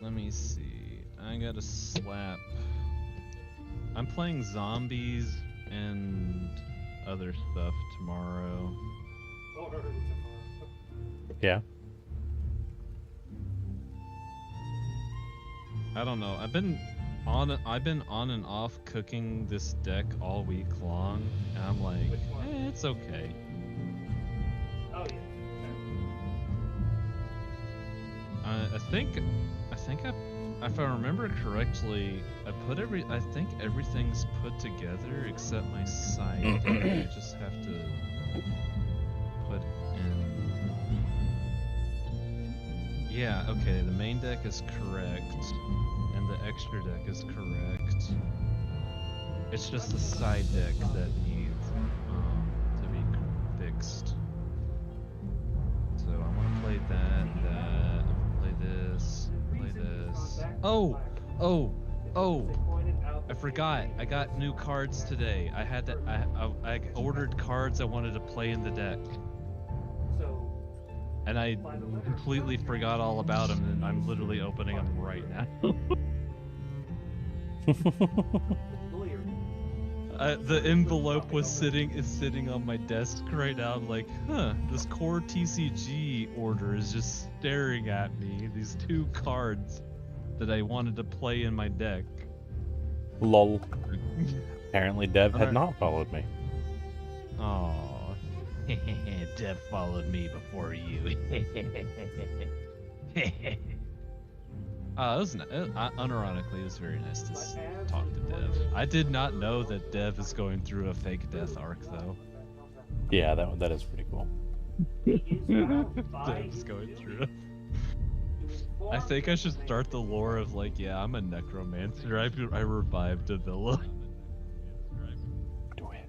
Let me see. I gotta slap. I'm playing zombies and other stuff tomorrow. Yeah. I don't know. I've been on and off cooking this deck all week long, and I'm like, it's okay. Oh yeah. I think if I remember correctly, I think everything's put together except my side deck. I just have to put in. Yeah, okay, the main deck is correct, and the extra deck is correct. It's just the side deck that needs to be fixed. So I want to play that, play this. Oh! I forgot. I got new cards today. I ordered cards I wanted to play in the deck. And I completely forgot all about them, and I'm literally opening them right now. The envelope is sitting on my desk right now. I'm like, this core TCG order is just staring at me. These 2 cards that I wanted to play in my deck. Lol. Apparently Dev had not followed me. Oh, Dev followed me before you. Unironically, it was very nice to talk to Dev. I did not know that Dev is going through a fake death arc, though. Yeah, that is pretty cool. Dev's going through. I think I should start the lore of like, yeah, I'm a necromancer. I revived a villa. Do it.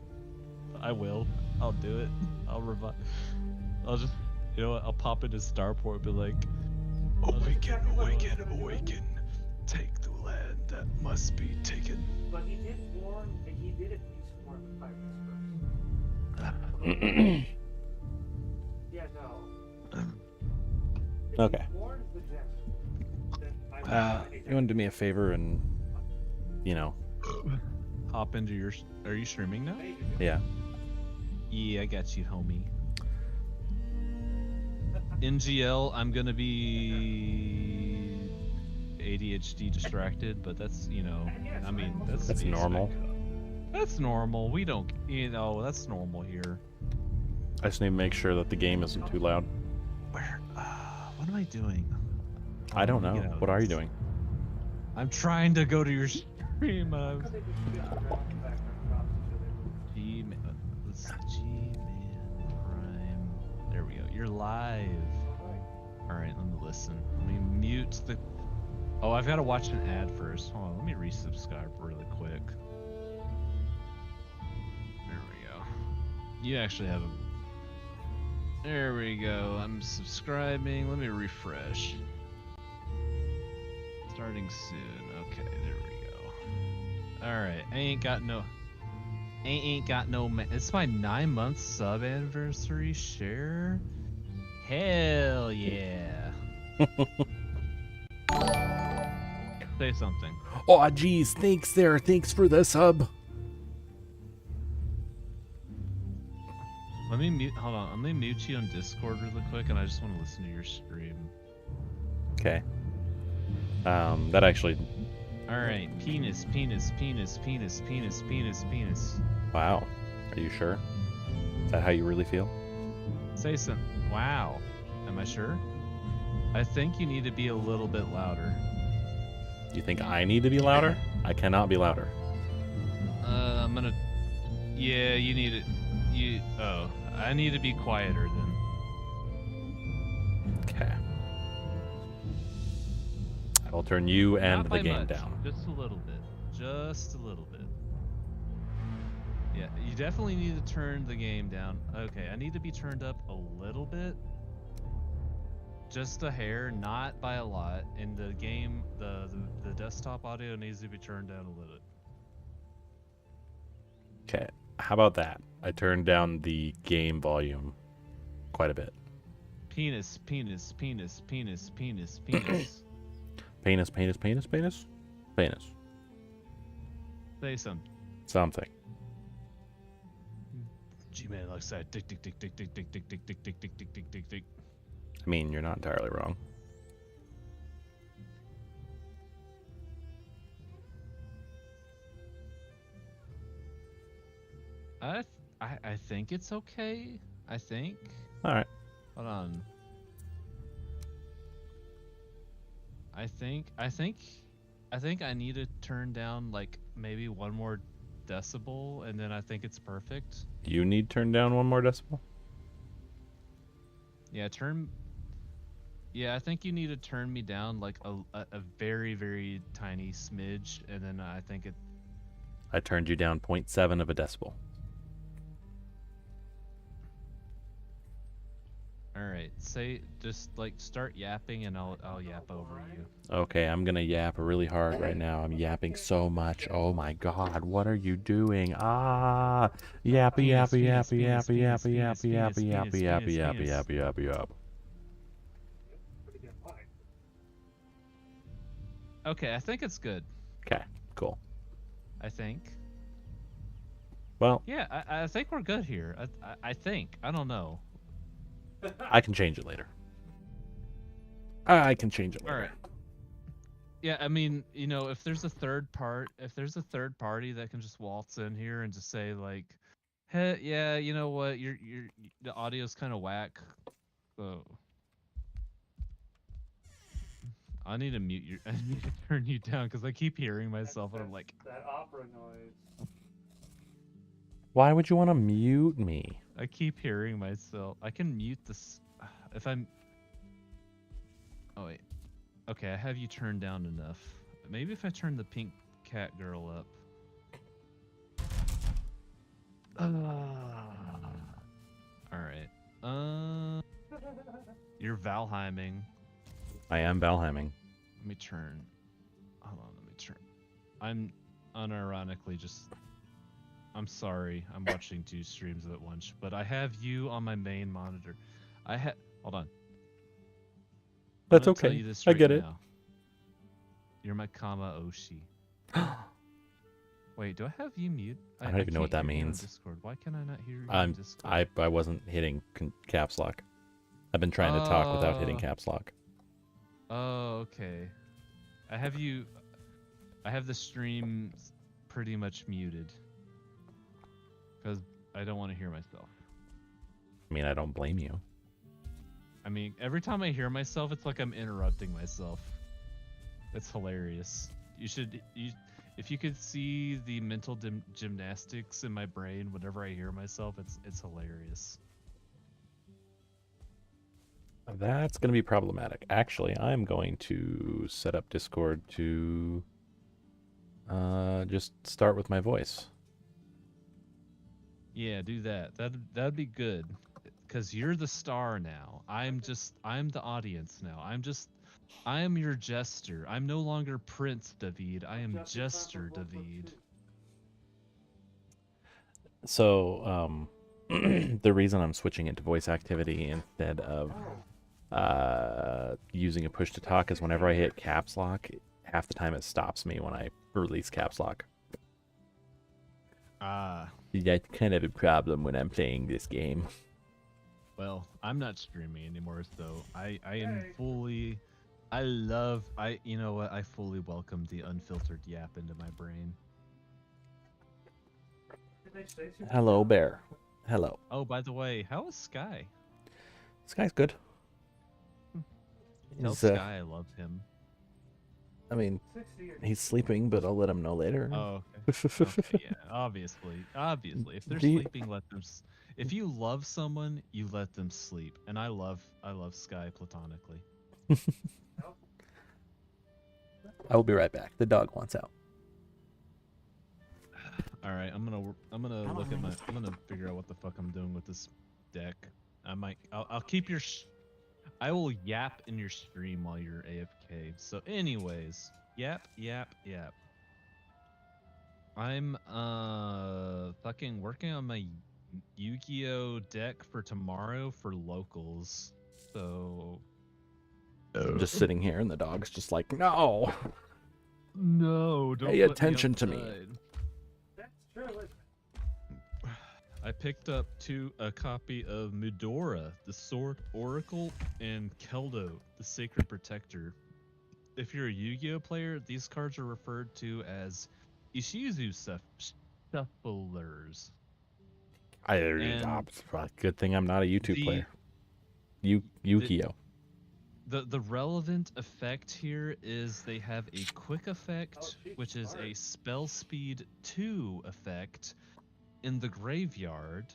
I will. I'll do it. I'll revive. I'll just, you know what? I'll pop into Starport and be like, awaken, awaken, awaken. Take the land that must be taken. But he did warn, and he did at least warn the pirates first. Yeah, no. Okay. You want to do me a favor and, Hop into your. Are you streaming now? Yeah. Yeah, I got you, homie. NGL, I'm gonna be ADHD distracted, but that's, I mean, that's normal. That's normal. We don't, that's normal here. I just need to make sure that the game isn't too loud. Where? What am I doing? I don't know. What are you doing? I'm trying to go to your stream. G-Man Prime. There we go. You're live. Alright, let me listen. Let me mute the... Oh, I've got to watch an ad first. Hold on, let me resubscribe really quick. There we go. You actually have a... There we go. I'm subscribing. Let me refresh. Starting soon. Okay, there we go. Alright, I ain't got no... It's my 9-month sub anniversary share? Hell yeah. Say something. Oh, geez. Thanks there. Thanks for the sub. Let me mute. Hold on. Let me mute you on Discord really quick, and I just want to listen to your stream. Okay. That actually... Alright. Penis. Wow. Are you sure? Is that how you really feel? Say something. Wow. Am I sure? I think you need to be a little bit louder. You think I need to be louder? I cannot be louder. I'm gonna... Yeah, you need it. Oh. I need to be quieter then. Okay. I will turn you and Not the by game much, down. Just a little bit. Just a little bit. Yeah, you definitely need to turn the game down. Okay, I need to be turned up a little bit. Just a hair, not by a lot. And the game, the desktop audio needs to be turned down a little. Okay. How about that? I turned down the game volume quite a bit. Penis. Penis, penis, penis, penis, penis. Say something. Something. G-Man likes that. Dick, dick, dick, dick, dick, dick, dick, dick, dick, dick, dick, dick, dick, dick, dick. I mean, you're not entirely wrong. I think it's okay. I think. All right. Hold on. I think I need to turn down like maybe one more decibel, and then I think it's perfect. You need to turn down one more decibel? Yeah, I think you need to turn me down like a very, very tiny smidge, and then I think it. I turned you down 0.7 of a decibel. All right, just like start yapping, and I'll yap over you. Okay, I'm gonna yap really hard right now. I'm yapping so much. Oh my god, what are you doing? Ah, yappy, yappy, yappy, yappy, yappy, yappy, yappy, yappy, yappy, yappy, yappy, yappy, yappy. Pretty good line. Okay, I think it's good. Okay, cool. I think. Well, Yeah, I think we're good here. I think. I don't know. I can change it later. I can change it All later. right. Yeah, I mean, if there's a third party that can just waltz in here and just say like, "Hey, yeah, you know what? The audio's kind of whack." So I need to mute you. I need to turn you down because I keep hearing myself, and I'm like, That opera noise. Why would you want to mute me? I keep hearing myself. I can mute this if I'm. Oh wait. Okay, I have you turned down enough. Maybe if I turn the pink cat girl up. All right. You're Valheiming. I am Valheiming. Let me turn. Hold on. Let me turn. I'm unironically just. I'm sorry. I'm watching 2 streams at once, but I have you on my main monitor. Hold on. That's I'm gonna tell okay. you this I right get it. now. You're my Kama Oshi. Wait, do I have you mute? I don't even know what can't that hear you on means. Discord. Why can I not hear you on Discord? I wasn't hitting caps lock. I've been trying to talk without hitting caps lock. Oh, okay. I have the stream pretty much muted because I don't want to hear myself. I mean, I don't blame you. I mean, every time I hear myself, it's like I'm interrupting myself. It's hilarious. If you could see the mental gymnastics in my brain whenever I hear myself, it's hilarious. That's going to be problematic. Actually, I'm going to set up Discord to just start with my voice. Yeah, do that. That'd be good. Cause you're the star now. I'm the audience now. I am your jester. I'm no longer Prince David. I am Jester David. So, the reason I'm switching it to voice activity instead of using a push to talk is whenever I hit caps lock, half the time it stops me when I release caps lock. That's kind of a problem when I'm playing this game. Well, I'm not streaming anymore, so I am fully. You know what? I fully welcome the unfiltered yap into my brain. Hello, Bear. Hello. Oh, by the way, how is Sky? This guy's good. Tell Sky I love him. I mean, he's sleeping, but I'll let him know later. Oh, okay. Okay, yeah, obviously. If they're sleeping, let them. If you love someone, you let them sleep. And I love Sky platonically. I will be right back. The dog wants out. All right, I'm gonna look at I'm gonna figure out what the fuck I'm doing with this deck. I'll keep your. I will yap in your stream while you're AFK. So, anyways, yap. I'm fucking working on my Yu-Gi-Oh deck for tomorrow for locals. So I'm just sitting here, and the dog's just like, no, No, don't pay let me attention to me. outside. That's true, isn't it? I picked up a copy of Mudora, the Sword Oracle, and Keldo, the Sacred Protector. If you're a Yu-Gi-Oh player, these cards are referred to as Ishizu Shufflers. And Good thing I'm not a YouTube the- player. Yu-Gi-Oh. The relevant effect here is they have a quick effect, she's which is smart. a spell speed 2 effect in the graveyard,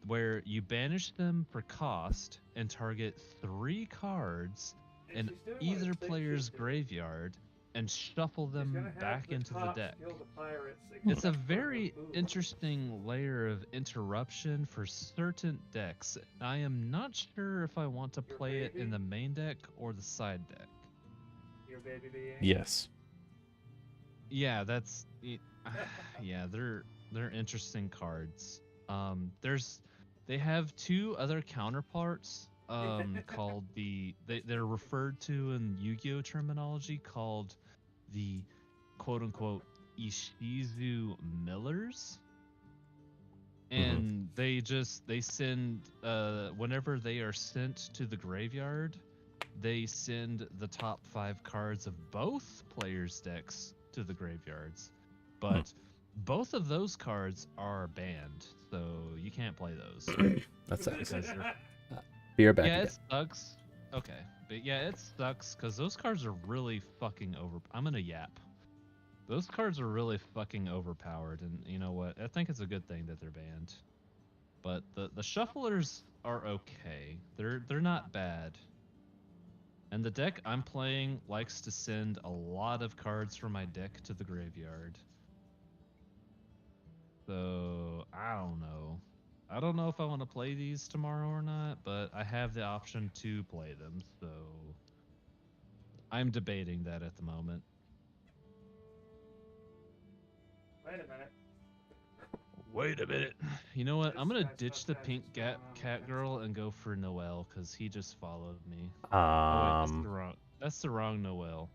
where you banish them for cost and target 3 cards in She's doing what either it thinks player's she's doing. graveyard and shuffle She's them gonna have back the into the top deck. skill, the pirates, It's a except for very the food. interesting layer of interruption for certain decks. I am not sure if I want to Your play it in baby? the main deck or the side deck. Your baby being. Yes. Yeah, yeah, they're interesting cards. They have 2 other counterparts called they're referred to in Yu-Gi-Oh terminology called the quote unquote Ishizu Millers. And they send whenever they are sent to the graveyard, they send the top 5 cards of both players' decks to the graveyards. But both of those cards are banned, so you can't play those. That sucks. Because they're Be right back yeah, again. it sucks. Okay, but yeah, it sucks because those cards are really fucking I'm gonna yap. Those cards are really fucking overpowered, and you know what? I think it's a good thing that they're banned. But the shufflers are okay. They're not bad. And the deck I'm playing likes to send a lot of cards from my deck to the graveyard. So I don't know. I don't know if I want to play these tomorrow or not, but I have the option to play them, so I'm debating that at the moment. Wait a minute. Wait a minute. You know what? I'm This gonna guy's ditch got the pink tattoos going on cat with girl and go for Noelle because he just followed me. Oh wait, that's the wrong Noelle.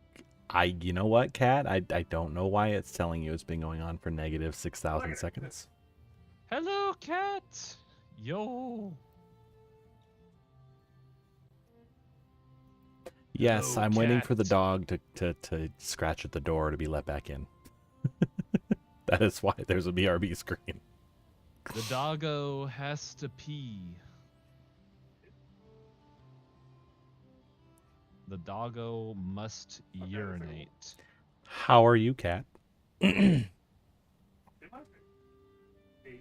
You know what, Kat? I don't know why it's telling you it's been going on for negative 6,000 seconds. Hello, cat. Yo. Yes, Hello, I'm waiting for the cat. dog to scratch at the door to be let back in. That is why there's a BRB screen. The doggo has to pee. The doggo must urinate. How are you, Kat? It might be.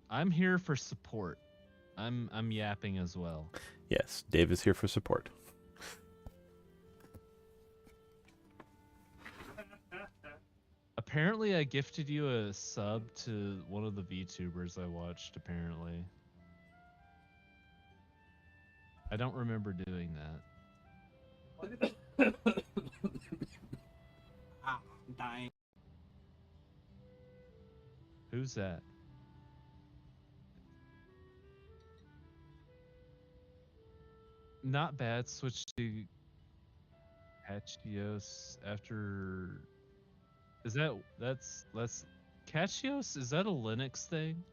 I'm here for support. I'm yapping as well. Yes, Dave is here for support. Apparently, I gifted you a sub to one of the VTubers I watched, apparently. I don't remember doing that. I'm dying. Who's that? Not bad. Switch to Cachios after. That's Cachios? Is that a Linux thing?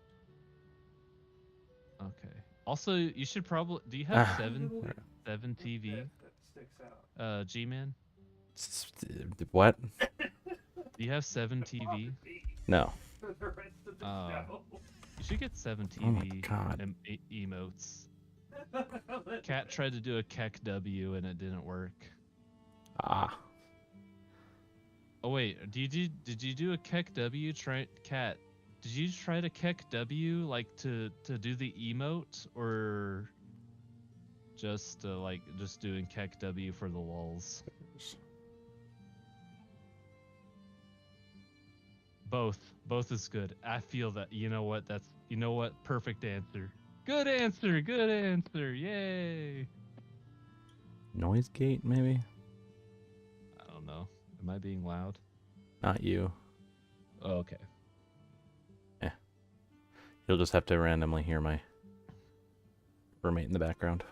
Okay. Also, you should probably. Do you have 7 TV? That sticks out. G-Man? What? Do you have 7 TV? No. For the rest of the show. You should get 7 TV Oh my God. emotes. Cat tried to do a Keck W and it didn't work. Ah. Oh wait, did you do a Keck W? Cat, did you try to Keck W like to do the emote or just doing Keck W for the lulz? Both is good. I feel that. You know what? Perfect answer. Good answer. Good answer. Yay. Noise gate, maybe? I don't know. Am I being loud? Not you. Oh, okay. You'll just have to randomly hear my roommate in the background.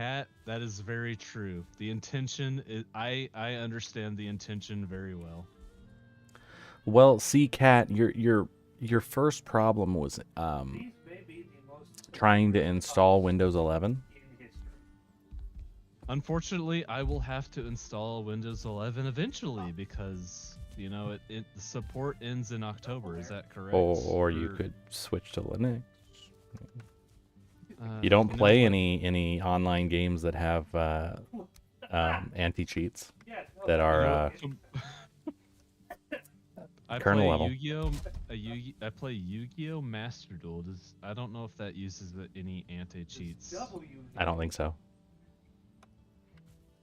Cat, that is very true. The intention is, I understand the intention very well. Well, see, Cat, your first problem was These may be the most trying to secure install spots Windows 11. in history. Unfortunately, I will have to install Windows 11 eventually because the support ends in October. Is that correct? Or you could switch to Linux. Uh, You don't you know play what? any online games that have anti-cheats Yeah, no, that are Tom- I kernel play level. Yu-Gi-Oh. I play Yu-Gi-Oh Master Duel. I don't know if that uses any anti-cheats. W. I don't think so.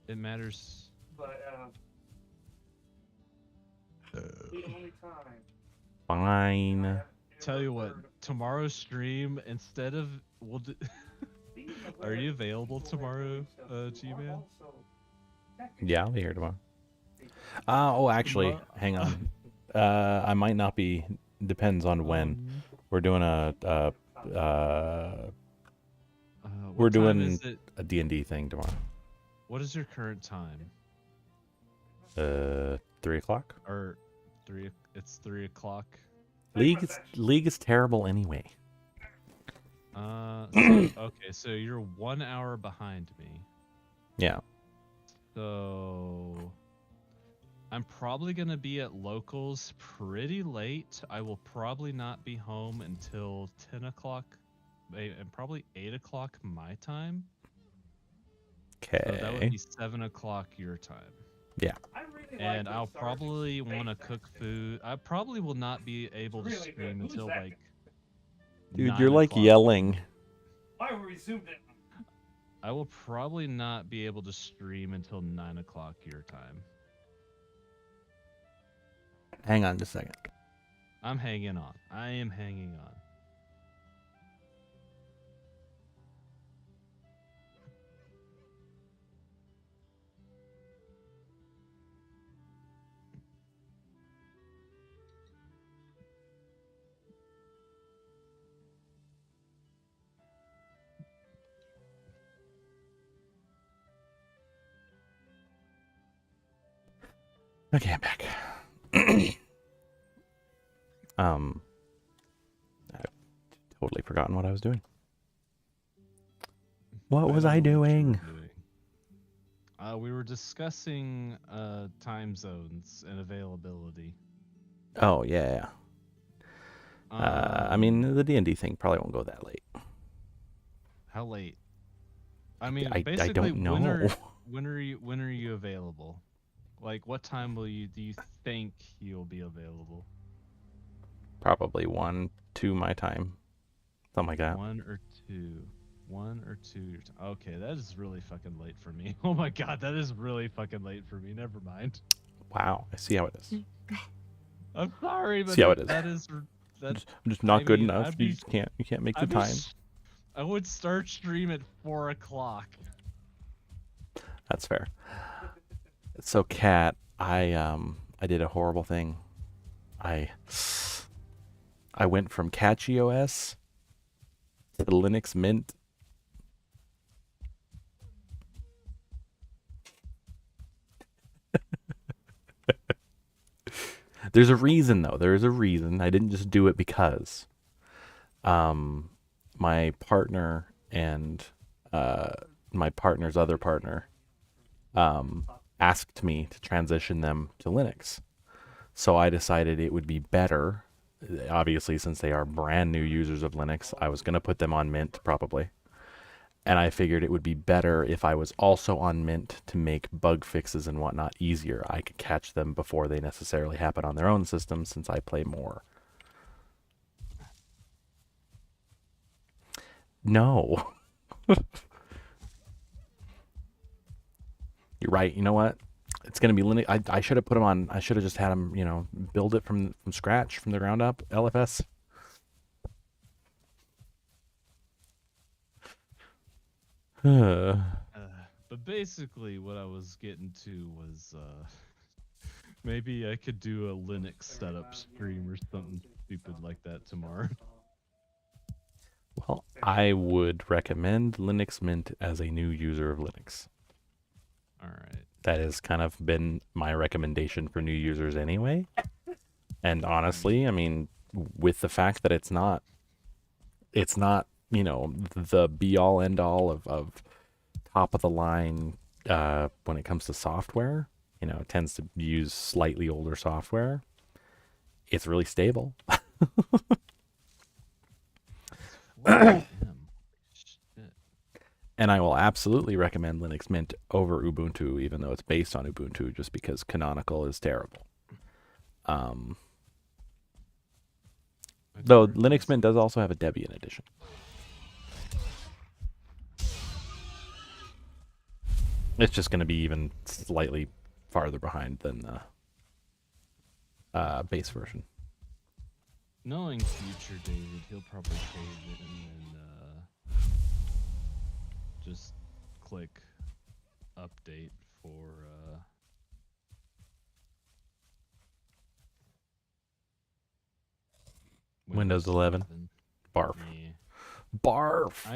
It matters. But the only time. Fine. I have Tell you what, ever heard tomorrow's stream instead of we'll do. Being Are aware you that available people are tomorrow, doing stuff who are G-Man? also technically Yeah, I'll be here tomorrow. people. Oh, actually, Tomorrow- hang on. I might not be. Depends on when. We're doing what we're time doing is it? a D&D thing tomorrow. What is your current time? 3 o'clock. Or three? It's 3 o'clock. League is terrible anyway. Okay, so you're 1 hour behind me. Yeah. So I'm probably gonna be at locals pretty late. I will probably not be home until 10 o'clock, and probably 8 o'clock my time. Okay. So that would be 7 o'clock your time. Yeah. I really And like I'll those stars probably in want to space, cook actually. food. I probably will not be able to Really good. stream Who's until that like Dude, 9 you're like o'clock. yelling. Why were we zoomed in? I will probably not be able to stream until 9 o'clock your time. Hang on just a second. I'm hanging on. I am hanging on. Okay, I'm back. I've totally forgotten what I was doing. What was I don't know what you were doing? We were discussing time zones and availability. Oh, yeah. I mean, the D&D thing probably won't go that late. How late? I mean, I basically, don't know. when are you available? Like, what time do you think you'll be available? Probably 1, 2 my time. Something like that. 1 or 2. 1 or 2 your time. Okay, that is really fucking late for me. Oh my god, that is really fucking late for me. Never mind. Wow, I see how it is. I'm sorry, but See how it is. that is I'm just not I good mean, enough. I'd You be- just can't make the I'd be time. I would start stream at 4 o'clock. That's fair. So, Kat, I did a horrible thing. I went from Catchy OS to Linux Mint. There's a reason, though. There is a reason. I didn't just do it because my partner and my partner's other partner asked me to transition them to Linux. So I decided it would be better, obviously, since they are brand new users of Linux, I was going to put them on Mint probably. And I figured it would be better if I was also on Mint to make bug fixes and whatnot easier. I could catch them before they necessarily happen on their own system since I play more. No. You're right. You know what? It's going to be Linux. I should have put them on. I should have just had them, build it from scratch, from the ground up, LFS. But basically, what I was getting to was maybe I could do a Linux setup stream or something stupid like that tomorrow. Well, I would recommend Linux Mint as a new user of Linux. All right. That has kind of been my recommendation for new users anyway. And honestly, I mean, with the fact that it's not, the be all end all of top of the line when it comes to software. It tends to use slightly older software. It's really stable. 4 a.m. Shit. And I will absolutely recommend Linux Mint over Ubuntu, even though it's based on Ubuntu, just because Canonical is terrible. Though Linux Mint does also have a Debian edition. It's just going to be even slightly farther behind than the base version. Knowing future David, he'll probably save it and then just click update for Windows 11. Barf. Yeah. Barf.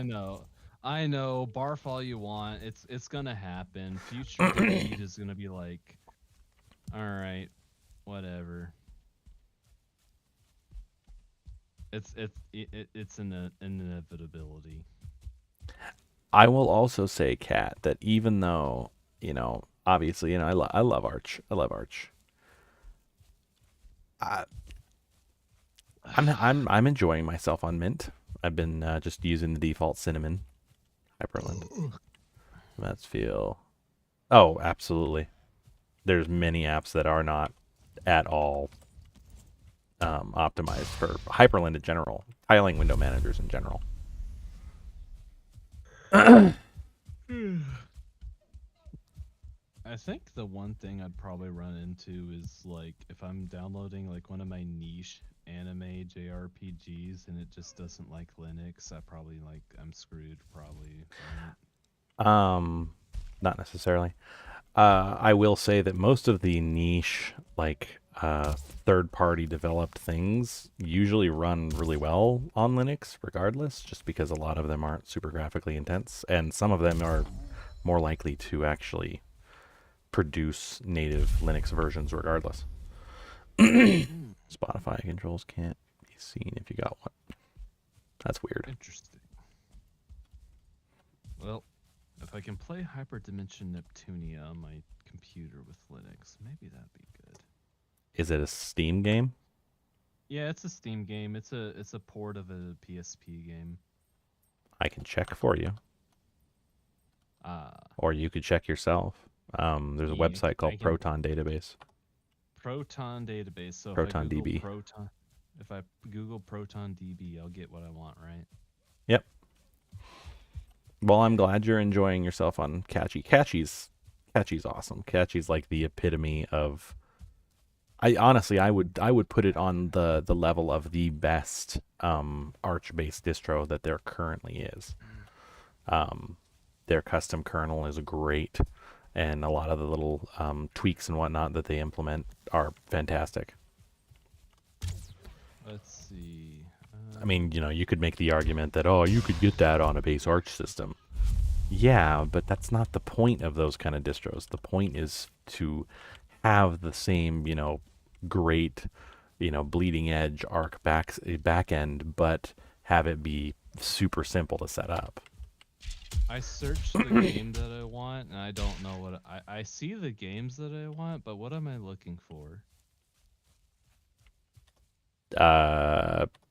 I know. Barf all you want. It's gonna happen. Future David is gonna be like, all right, whatever. It's an inevitability. I will also say, Kat, that even though obviously, I love Arch. I love Arch. I'm enjoying myself on Mint. I've been just using the default Cinnamon Hyperlink. Let's feel. Oh, absolutely. There's many apps that are not at all optimized for Hyperlink in general, tiling window managers in general. I think the one thing I'd probably run into is like if I'm downloading like one of my niche anime JRPGs and it just doesn't like Linux, I'm screwed probably. Not necessarily. I will say that most of the niche third-party developed things usually run really well on Linux regardless, just because a lot of them aren't super graphically intense, and some of them are more likely to actually produce native Linux versions regardless. Spotify controls can't be seen if you got one. That's weird. Interesting. Well, if I can play Hyperdimension Neptunia on my computer with Linux, maybe that'd be good. Is it a Steam game? Yeah, it's a Steam game. It's a port of a PSP game. I can check for you. Or you could check yourself. There's a website called Proton Database. Proton Database. So Proton DB. If I Google Proton DB, I'll get what I want, right? Yep. Well, I'm glad you're enjoying yourself on Catchy. Catchy's awesome. Catchy's like the epitome of. I would put it on the level of the best Arch-based distro that there currently is. Their custom kernel is great, and a lot of the little tweaks and whatnot that they implement are fantastic. Let's see. I mean, you could make the argument that, you could get that on a base Arch system. Yeah, but that's not the point of those kind of distros. The point is to have the same, great, bleeding edge Arc back end, but have it be super simple to set up. I searched the game that I want, and I don't know what I see the games that I want, but what am I looking for?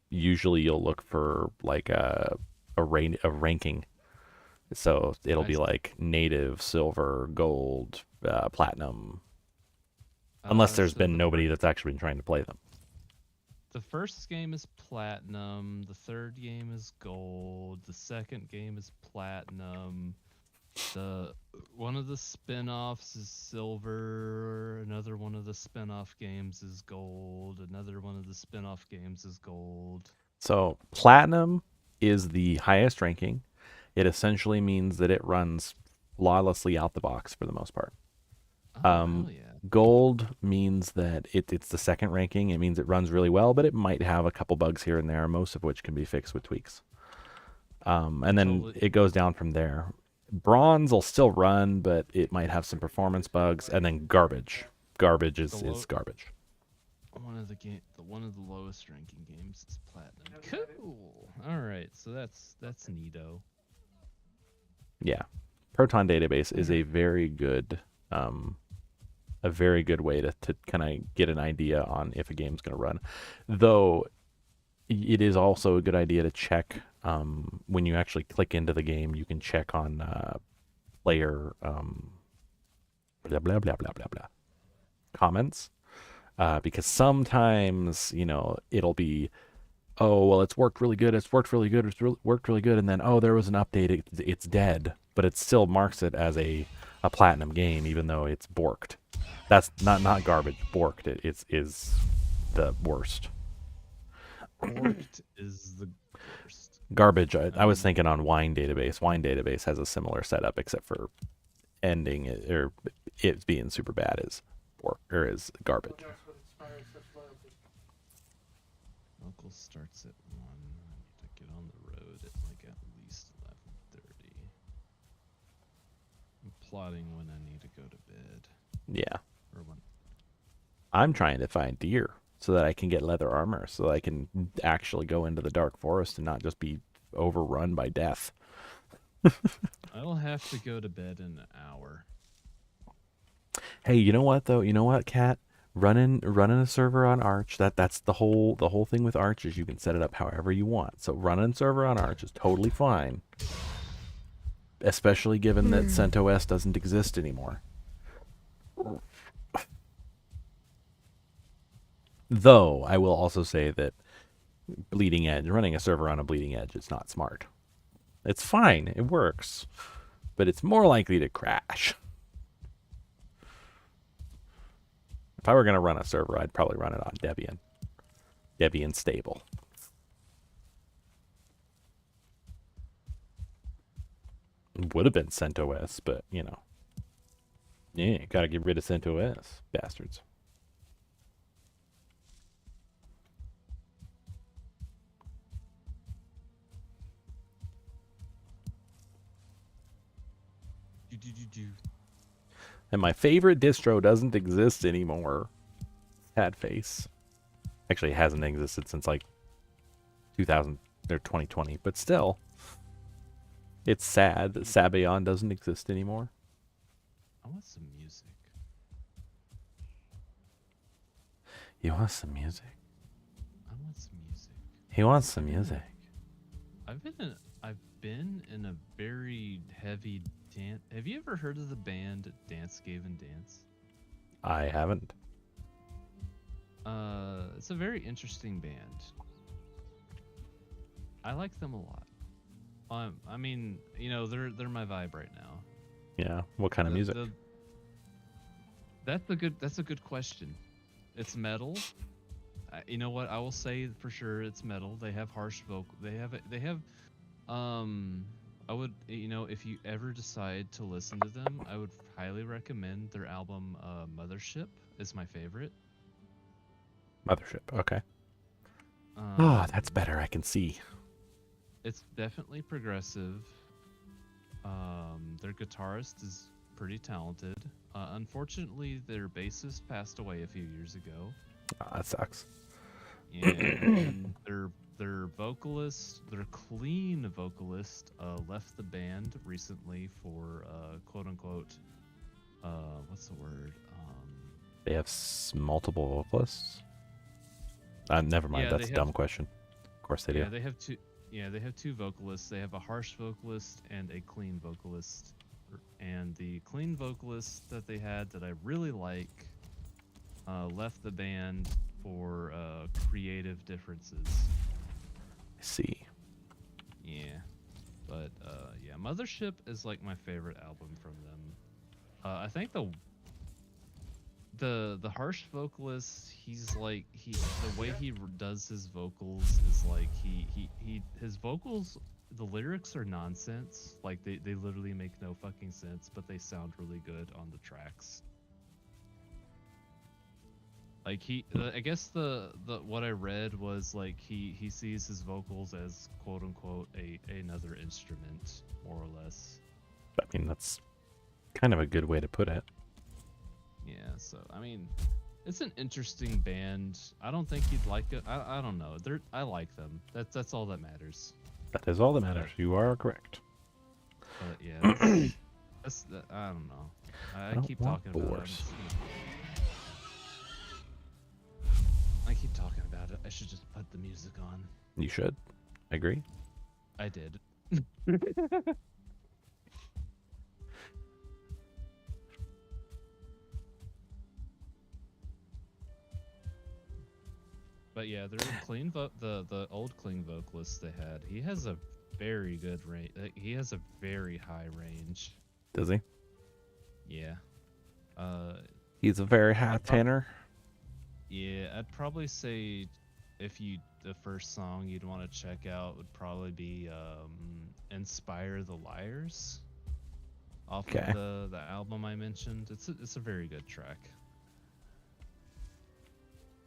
Usually you'll look for like a ranking. So it'll be like native, silver, gold, platinum. Unless there's been nobody that's actually been trying to play them. The first game is platinum. The third game is gold. The second game is platinum. One of the spin-offs is silver. Another one of the spin-off games is gold. Another one of the spin-off games is gold. So platinum is the highest ranking. It essentially means that it runs flawlessly out the box for the most part. Hell yeah. Gold means that it's the second ranking. It means it runs really well, but it might have a couple bugs here and there, most of which can be fixed with tweaks. And then Totally. it goes down from there. Bronze will still run, but it might have some performance bugs. And then garbage. Garbage is garbage. One of the lowest ranking games is platinum. Cool. All right, so that's neato. Yeah, Proton Database is a very good way to kind of get an idea on if a game's going to run. Though it is also a good idea to check when you actually click into the game. You can check on player blah blah blah blah blah blah comments because sometimes it'll be, oh well, it's worked really good, worked really good, and then oh, there was an update, it's dead, but it still marks it as a platinum game even though it's borked. That's not garbage. Borked is the worst. Borked is the worst. Garbage. I was thinking on Wine Database. Wine Database has a similar setup except for ending it, or it being super bad is garbage. Local starts at 1. I need to get on the road at like at least 11:30. I'm plotting when I need to go to bed. Yeah. Or when. I'm trying to find deer so that I can get leather armor, so that I can actually go into the dark forest and not just be overrun by death. I'll have to go to bed in an hour. Hey, you know what though? You know what, Kat? Running a server on Arch. That's the whole thing with Arch is you can set it up however you want. So running a server on Arch is totally fine, especially given that CentOS doesn't exist anymore. Though I will also say that Bleeding Edge, running a server on a Bleeding Edge, is not smart. It's fine, it works, but it's more likely to crash. If I were going to run a server, I'd probably run it on Debian. Debian stable. It would have been CentOS, but, yeah, gotta get rid of CentOS, bastards. And my favorite distro doesn't exist anymore. Sad face. Actually, it hasn't existed since like 2000 or 2020, but still. It's sad that Sabayon doesn't exist anymore. I want some music. You want some music? I want some music. He wants some music. I've been in a very heavy dance. Have you ever heard of the band Dance Gavin Dance? I haven't. It's a very interesting band. I like them a lot. I mean, they're my vibe right now. Yeah. What kind of music? That's a good question. It's metal. You know what? I will say for sure it's metal. They have harsh vocal. They have. I would, if you ever decide to listen to them, I would highly recommend their album Mothership is my favorite. Mothership. Okay. That's better. I can see. It's definitely progressive. Their guitarist is pretty talented. Unfortunately, their bassist passed away a few years ago. That sucks. And their vocalist, their clean vocalist, left the band recently for quote unquote, what's the word? They have multiple vocalists. Never mind. That's a dumb question. Of course they do. Yeah, they have two. Yeah, they have two vocalists. They have a harsh vocalist and a clean vocalist. And the clean vocalist that they had that I really like left the band for creative differences. I see. Yeah, but yeah, Mothership is like my favorite album from them. I think the harsh vocalist, he's like the way he does his vocals is like his vocals, the lyrics are nonsense, like they literally make no fucking sense, but they sound really good on the tracks. Like I guess the what I read was like he sees his vocals as quote unquote another instrument, more or less. I mean, that's kind of a good way to put it. Yeah, so I mean, it's an interesting band. I don't think you'd like it. I don't know. I like them. That's all that matters. That is all that matters. You are correct. But yeah, I don't know. I don't keep want talking about it. boars. I keep talking about it. I should just put the music on. You should. I agree. I did. But yeah, the old clean vocalist they had, he has a very good range. He has a very high range. Does he? Yeah. He's a very high tenor. Yeah, I'd probably say the first song you'd want to check out would probably be "Inspire the Liars" off of the album I mentioned. It's a very good track.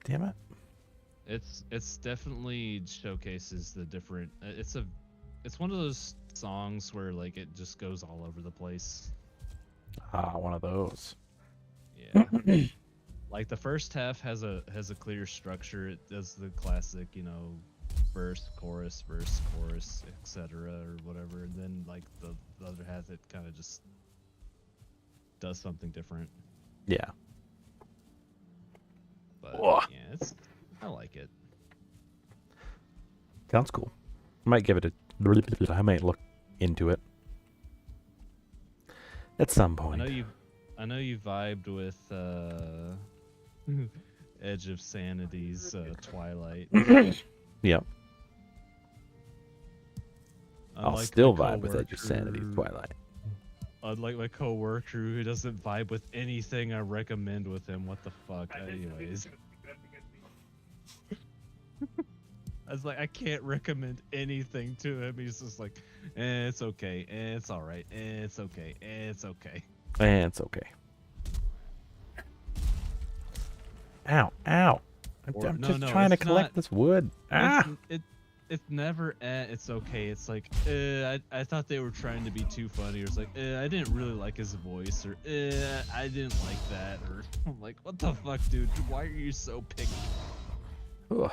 Damn it. It's definitely showcases the different. It's one of those songs where like it just goes all over the place. Ah, one of those. Yeah. Like the first half has a clear structure. It does the classic, verse, chorus, etc. or whatever. And then like the other half, it kind of just does something different. Yeah. But yeah, I like it. Sounds cool. I might give it I might look into it at some point. I know you vibed with Edge of Sanity's Twilight. Yep. I'll still vibe with Edge of Sanity's Twilight. Unlike my coworker who doesn't vibe with anything I recommend with him. What the fuck? Anyways. I was like, I can't recommend anything to him. He's just like, it's okay. It's alright. It's okay. It's okay. It's okay. Ow, ow. I'm just trying to collect this wood. It's never, it's okay. It's like, I thought they were trying to be too funny. Or it's like, I didn't really like his voice. Or, I didn't like that. Or, I'm like, what the fuck, dude? Why are you so picky? Ugh.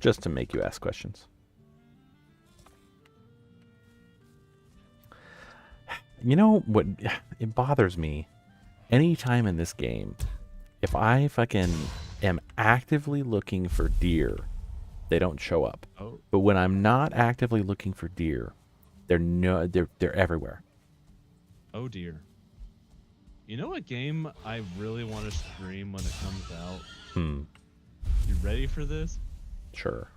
Just to make you ask questions. You know what? It bothers me. Anytime in this game, if I fucking am actively looking for deer, they don't show up. Oh. But when I'm not actively looking for deer, they're everywhere. Oh dear. You know what game I really want to stream when it comes out? You ready for this? Sure.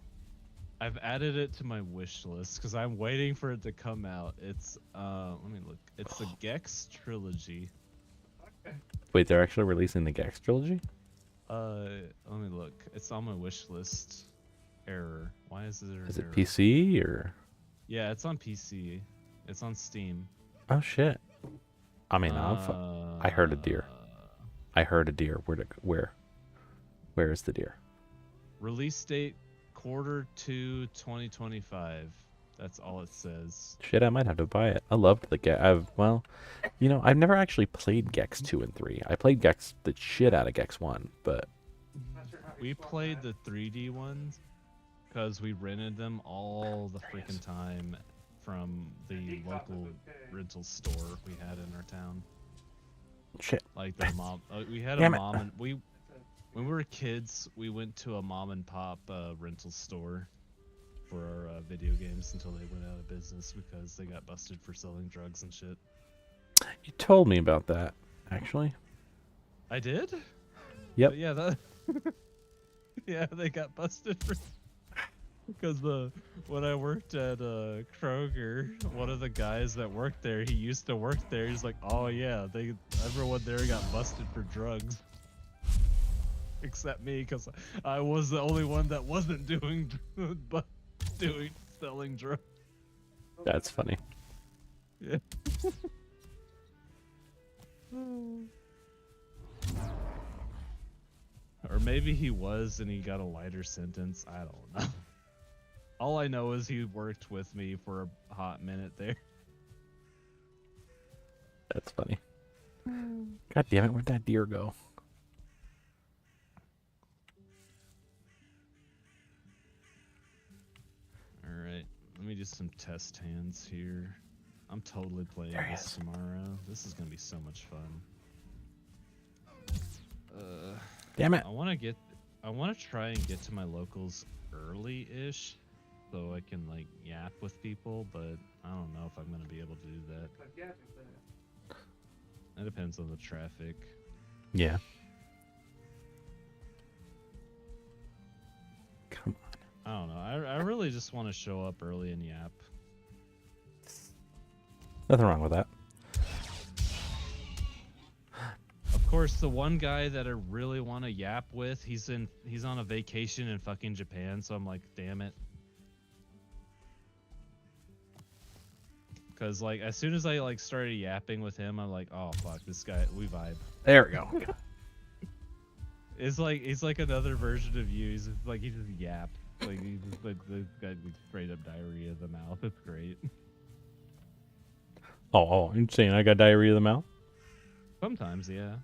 I've added it to my wish list because I'm waiting for it to come out. It's let me look. It's the Gex trilogy. Wait, they're actually releasing the Gex trilogy? Let me look. It's on my wish list. Error. Why is there an Is it error? PC or? Yeah, it's on PC. It's on Steam. Oh shit. I mean, I heard a deer. I heard a deer. Where is the deer? Release date Q2 2025. That's all it says. Shit, I might have to buy it. I loved the Gex. I've never actually played Gex 2 and 3. I played the shit out of Gex 1, but We played the 3D ones because we rented them all the freaking time from the local rental store we had in our town. shit. Like the mom, we had Damn a it. mom, and when we were kids, we went to a mom and pop rental store for our video games until they went out of business because they got busted for selling drugs and shit. You told me about that, actually. I did? Yep. But yeah, yeah, they got busted for because when I worked at Kroger, one of the guys that worked there, he used to work there. He's like, "Oh yeah, everyone there got busted for drugs, except me, because I was the only one that wasn't selling drugs." That's funny. Yeah. maybe he was and he got a lighter sentence. I don't know. All I know is he worked with me for a hot minute there. That's funny. God damn it, where'd that deer go? Alright, let me do some test hands here. I'm totally playing There he this is. tomorrow. This is gonna be so much fun. Damn it. I wanna try and get to my locals early-ish so I can like yap with people, but I don't know if I'm gonna be able to do that. It depends on the traffic. Yeah. Come on. I don't know. I really just want to show up early and yap. Nothing wrong with that. Of course, the one guy that I really want to yap with, he's on a vacation in fucking Japan, so I'm like, damn it. Cause like as soon as I like started yapping with him, I'm like, oh fuck, this guy, we vibe. There we go. It's like he's like another version of you. He's just, like he just yaps. Like he's just like the guy with straight up diarrhea of the mouth. It's great. Oh, you're saying I got diarrhea of the mouth? Sometimes, yeah.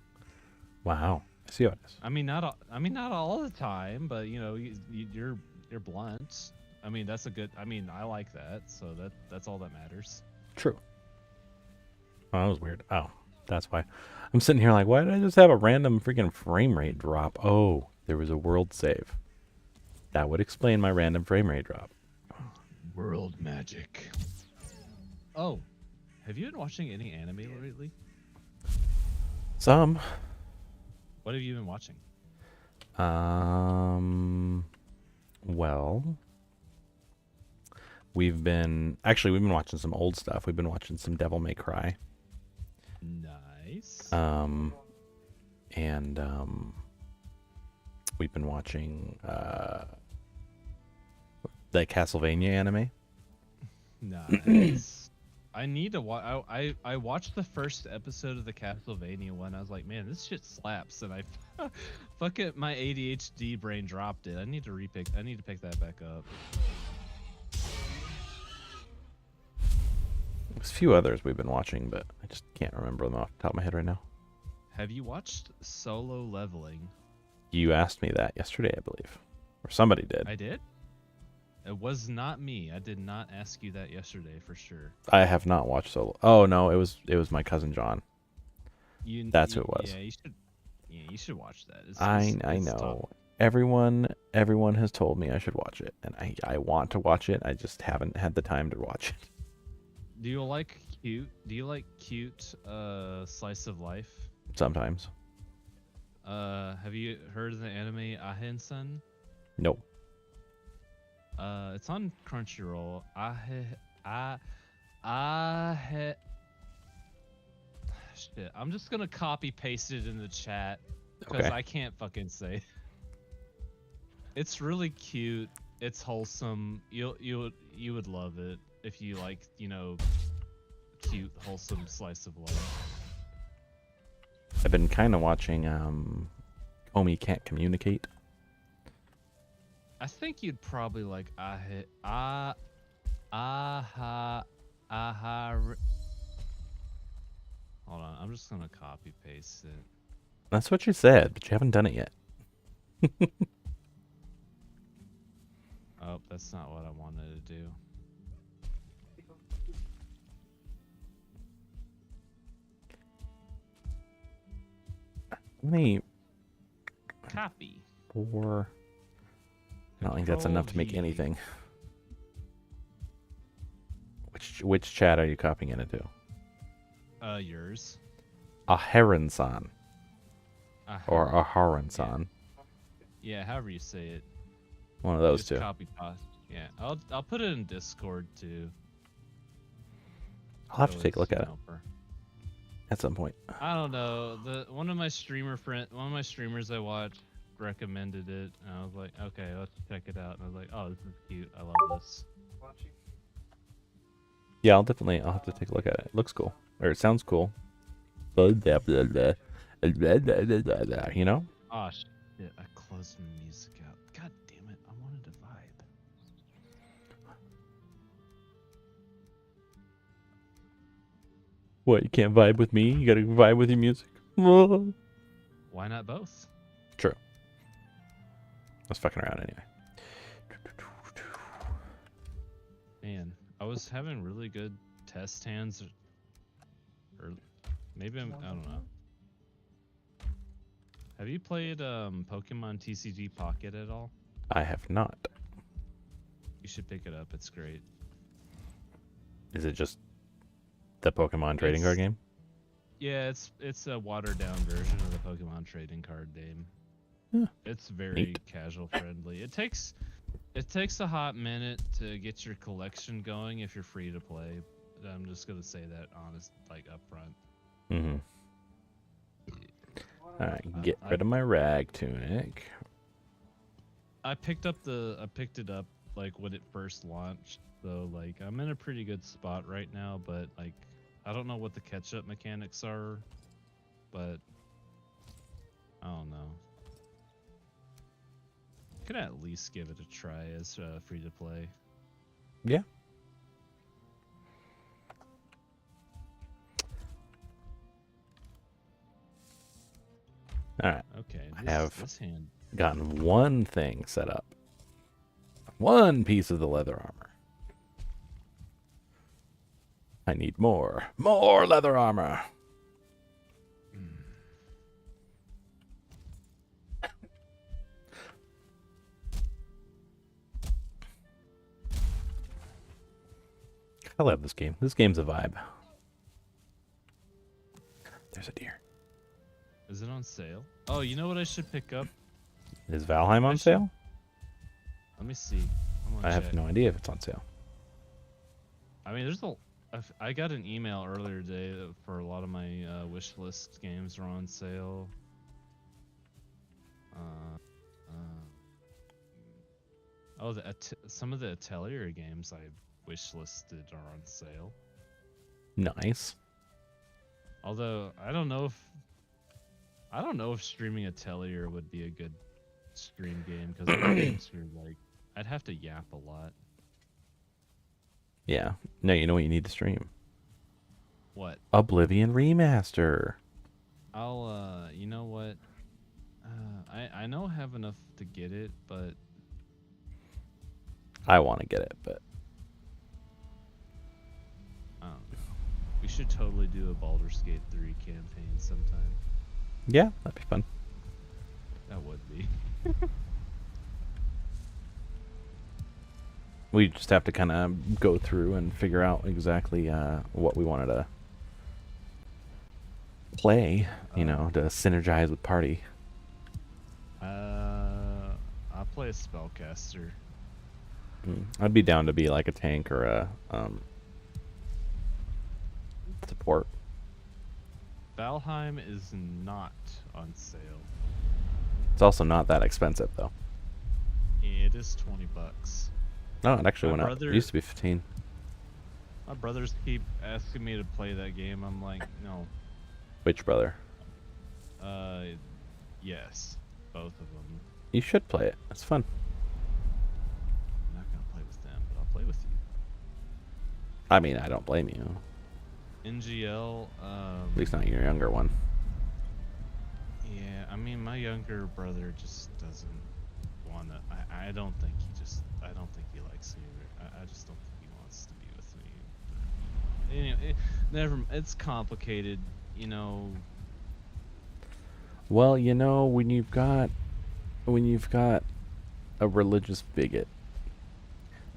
Wow. I see how it is. I mean, not all the time, but you know, you're blunt. I mean, that's a good. I mean, I like that, so that's all that matters. True. Oh, that was weird. Oh, that's why. I'm sitting here like, why did I just have a random freaking frame rate drop? Oh, there was a world save. That would explain my random frame rate drop. World magic. Oh, have you been watching any anime lately? Some. What have you been watching? Well, we've been watching some old stuff. We've been watching some Devil May Cry. Nice. And we've been watching that Castlevania anime. Nice. I need to watch. I watched the first episode of the Castlevania one. I was like, man, this shit slaps, and I fuck it. My ADHD brain dropped it. I need to pick that back up. There's a few others we've been watching, but I just can't remember them off the top of my head right now. Have you watched Solo Leveling? You asked me that yesterday, I believe, or somebody did. I did. It was not me. I did not ask you that yesterday for sure. I have not watched Solo. Oh no, it was my cousin John. That's who it was. Yeah, you should watch that. I it's know. top. Everyone has told me I should watch it, and I want to watch it. I just haven't had the time to watch it. Do you like cute slice of life? Sometimes. Have you heard of the anime Ahen-san? Nope. It's on Crunchyroll. Shit, I'm just gonna copy paste it in the chat because Okay. I can't fucking say. It's really cute. It's wholesome. You would love it if you like, you know, cute, wholesome slice of life. I've been kind of watching Omi Can't Communicate. I think you'd probably like Hold on, I'm just gonna copy paste it. That's what you said, but you haven't done it yet. Oh, that's not what I wanted to do. How many? Copy. 4. I don't think that's enough to make Control-V. anything. Which chat are you copying it into? Yours. Aharon-san or Uh-huh. Aharon-san. Yeah, however you say it. One of those Just two. copy paste. Yeah, I'll put it in Discord too. I'll have to So take a it's, look at you it know, at some point. I don't know. One of my streamers I watched recommended it, and I was like, okay, let's check it out. And I was like, oh, this is cute. I love this. Yeah, I'll have to take a look at it. It looks cool. Or it sounds cool. You know? Oh shit! I close the music out. God damn it! I wanted to vibe. What, you can't vibe with me? You gotta vibe with your music? True. Why not both? I was fucking around anyway. Man, I was having really good test hands, or maybe I don't know. Have you played Pokemon TCG Pocket at all? I have not. You should pick it up. It's great. Is it just the Pokemon trading card game? Yeah, it's a watered down version of the Pokemon trading card game. Huh. It's very Neat. casual friendly. It takes a hot minute to get your collection going if you're free to play. I'm just gonna say that honest, like up front. Mm-hmm. Alright, get rid of my rag tunic. I picked it up like when it first launched, so like I'm in a pretty good spot right now, but like I don't know what the catch-up mechanics are, but I don't know. Could at least give it a try as free to play. Yeah. Alright, Okay, I have this hand. gotten one thing set up. One piece of the leather armor. I need more. More leather armor! I love this game. This game's a vibe. There's a deer. Is it on sale? Oh, you know what I should pick up? Is Valheim on should- sale? Let me see. I'm gonna I have check. no idea if it's on sale. I mean, I got an email earlier today for a lot of my wish list games are on sale. Some of the Atelier games I wish listed are on sale. Nice. Although I don't know if streaming Atelier would be a good stream game because games are like I'd have to yap a lot. Yeah. No, you know what you need to stream? What? Oblivion Remaster. I'll you know what? I know I have enough to get it, but I want to get it, but I don't know. We should totally do a Baldur's Gate 3 campaign sometime. yeah, that'd be fun. That would be. We just have to kind of go through and figure out exactly what we wanted to play, you know, to synergize with party. I'll play a spellcaster. I'd be down to be like a tank or a support. Valheim is not on sale. It's also not that expensive though. It is $20. No, it actually My went up. brother- It used to be 15. My brothers keep asking me to play that game. I'm like, no. Which brother? Yes, both of them. You should play it. It's fun. I'm not gonna play with them, but I'll play with you. I mean, I don't blame you. NGL. At least not your younger one. Yeah, I mean, my younger brother just doesn't wanna. I don't think he likes me. I just don't think he wants to be with me. Anyway, it's complicated, you know. Well, you know, when you've got a religious bigot,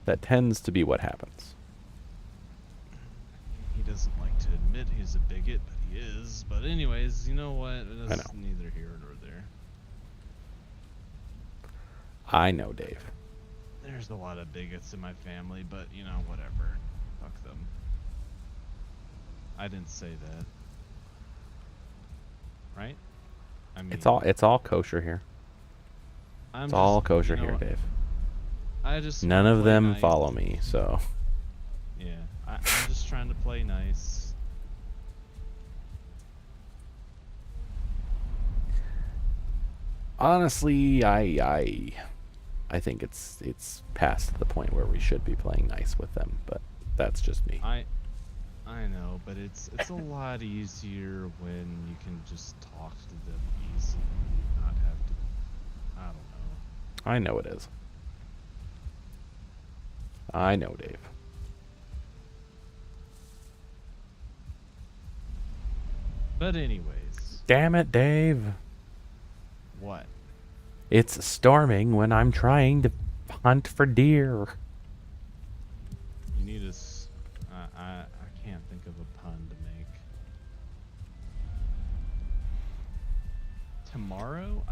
that tends to be what happens. He doesn't like to admit he's a bigot, but he is. But anyways, you know what? It's neither here nor there. I know, Dave. There's a lot of bigots in my family, but you know, whatever. Fuck them. I didn't say that. Right? I mean, It's all kosher here. It's all kosher here, Dave. I just None wanna of play them nice. follow me, so Yeah, I'm just trying to play nice. Honestly, I think it's past the point where we should be playing nice with them, but that's just me. I know, but it's a lot easier when you can just talk to them easily, not have to. I don't know. I know it is. I know, Dave. But anyways, Damn it, Dave. what? It's storming when I'm trying to hunt for deer. You need to. I can't think of a pun to make. Tomorrow,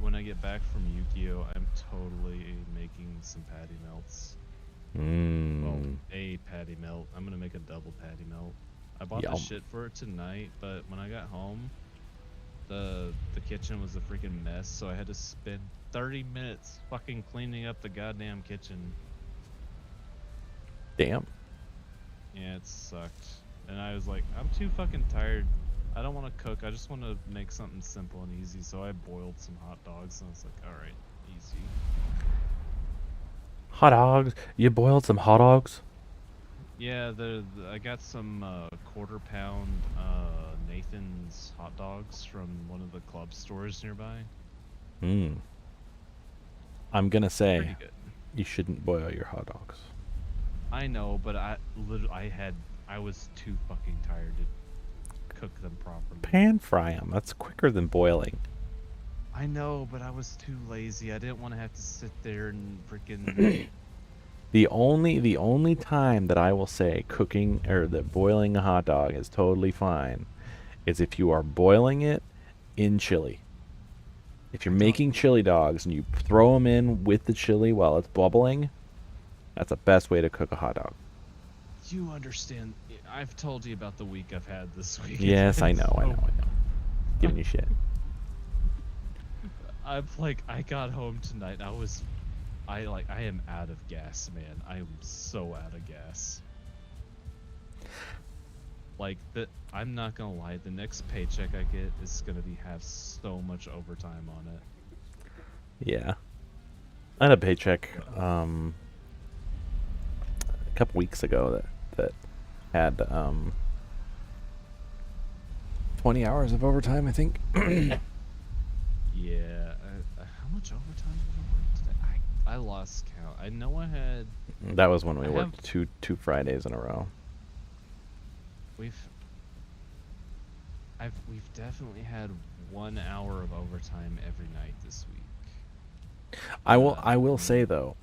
when I get back from Yu-Gi-Oh, I'm totally making some patty melts. Well, a patty melt. I'm gonna make a double patty melt. I bought the shit for it tonight, but when I got home, the kitchen was a freaking mess, so I had to spend 30 minutes fucking cleaning up the goddamn kitchen. Damn. Yeah, it sucked. And I was like, I'm too fucking tired. I don't want to cook. I just want to make something simple and easy. So I boiled some hot dogs, and I was like, all right, easy. Hot dogs? You boiled some hot dogs? Yeah, I got some quarter-pound Nathan's hot dogs from one of the club stores nearby. I'm gonna say Pretty good. you shouldn't boil your hot dogs. I know, but I was too fucking tired to cook them properly. Pan fry them. That's quicker than boiling. I know, but I was too lazy. I didn't want to have to sit there and freaking. The only time that I will say cooking or that boiling a hot dog is totally fine is if you are boiling it in chili. If you're making chili dogs and you throw them in with the chili while it's bubbling, that's the best way to cook a hot dog. You understand? I've told you about the week I've had this week. Yes, I know. Giving you shit. I got home tonight. I am out of gas, man. I am so out of gas. I'm not gonna lie. The next paycheck I get is gonna have so much overtime on it. Yeah, I had a paycheck a couple weeks ago that had 20 hours of overtime, I think. Yeah. How much overtime did I work today? I lost count. I know I had. That was when we worked two Fridays in a row. We've definitely had 1 hour of overtime every night this week. I will say though,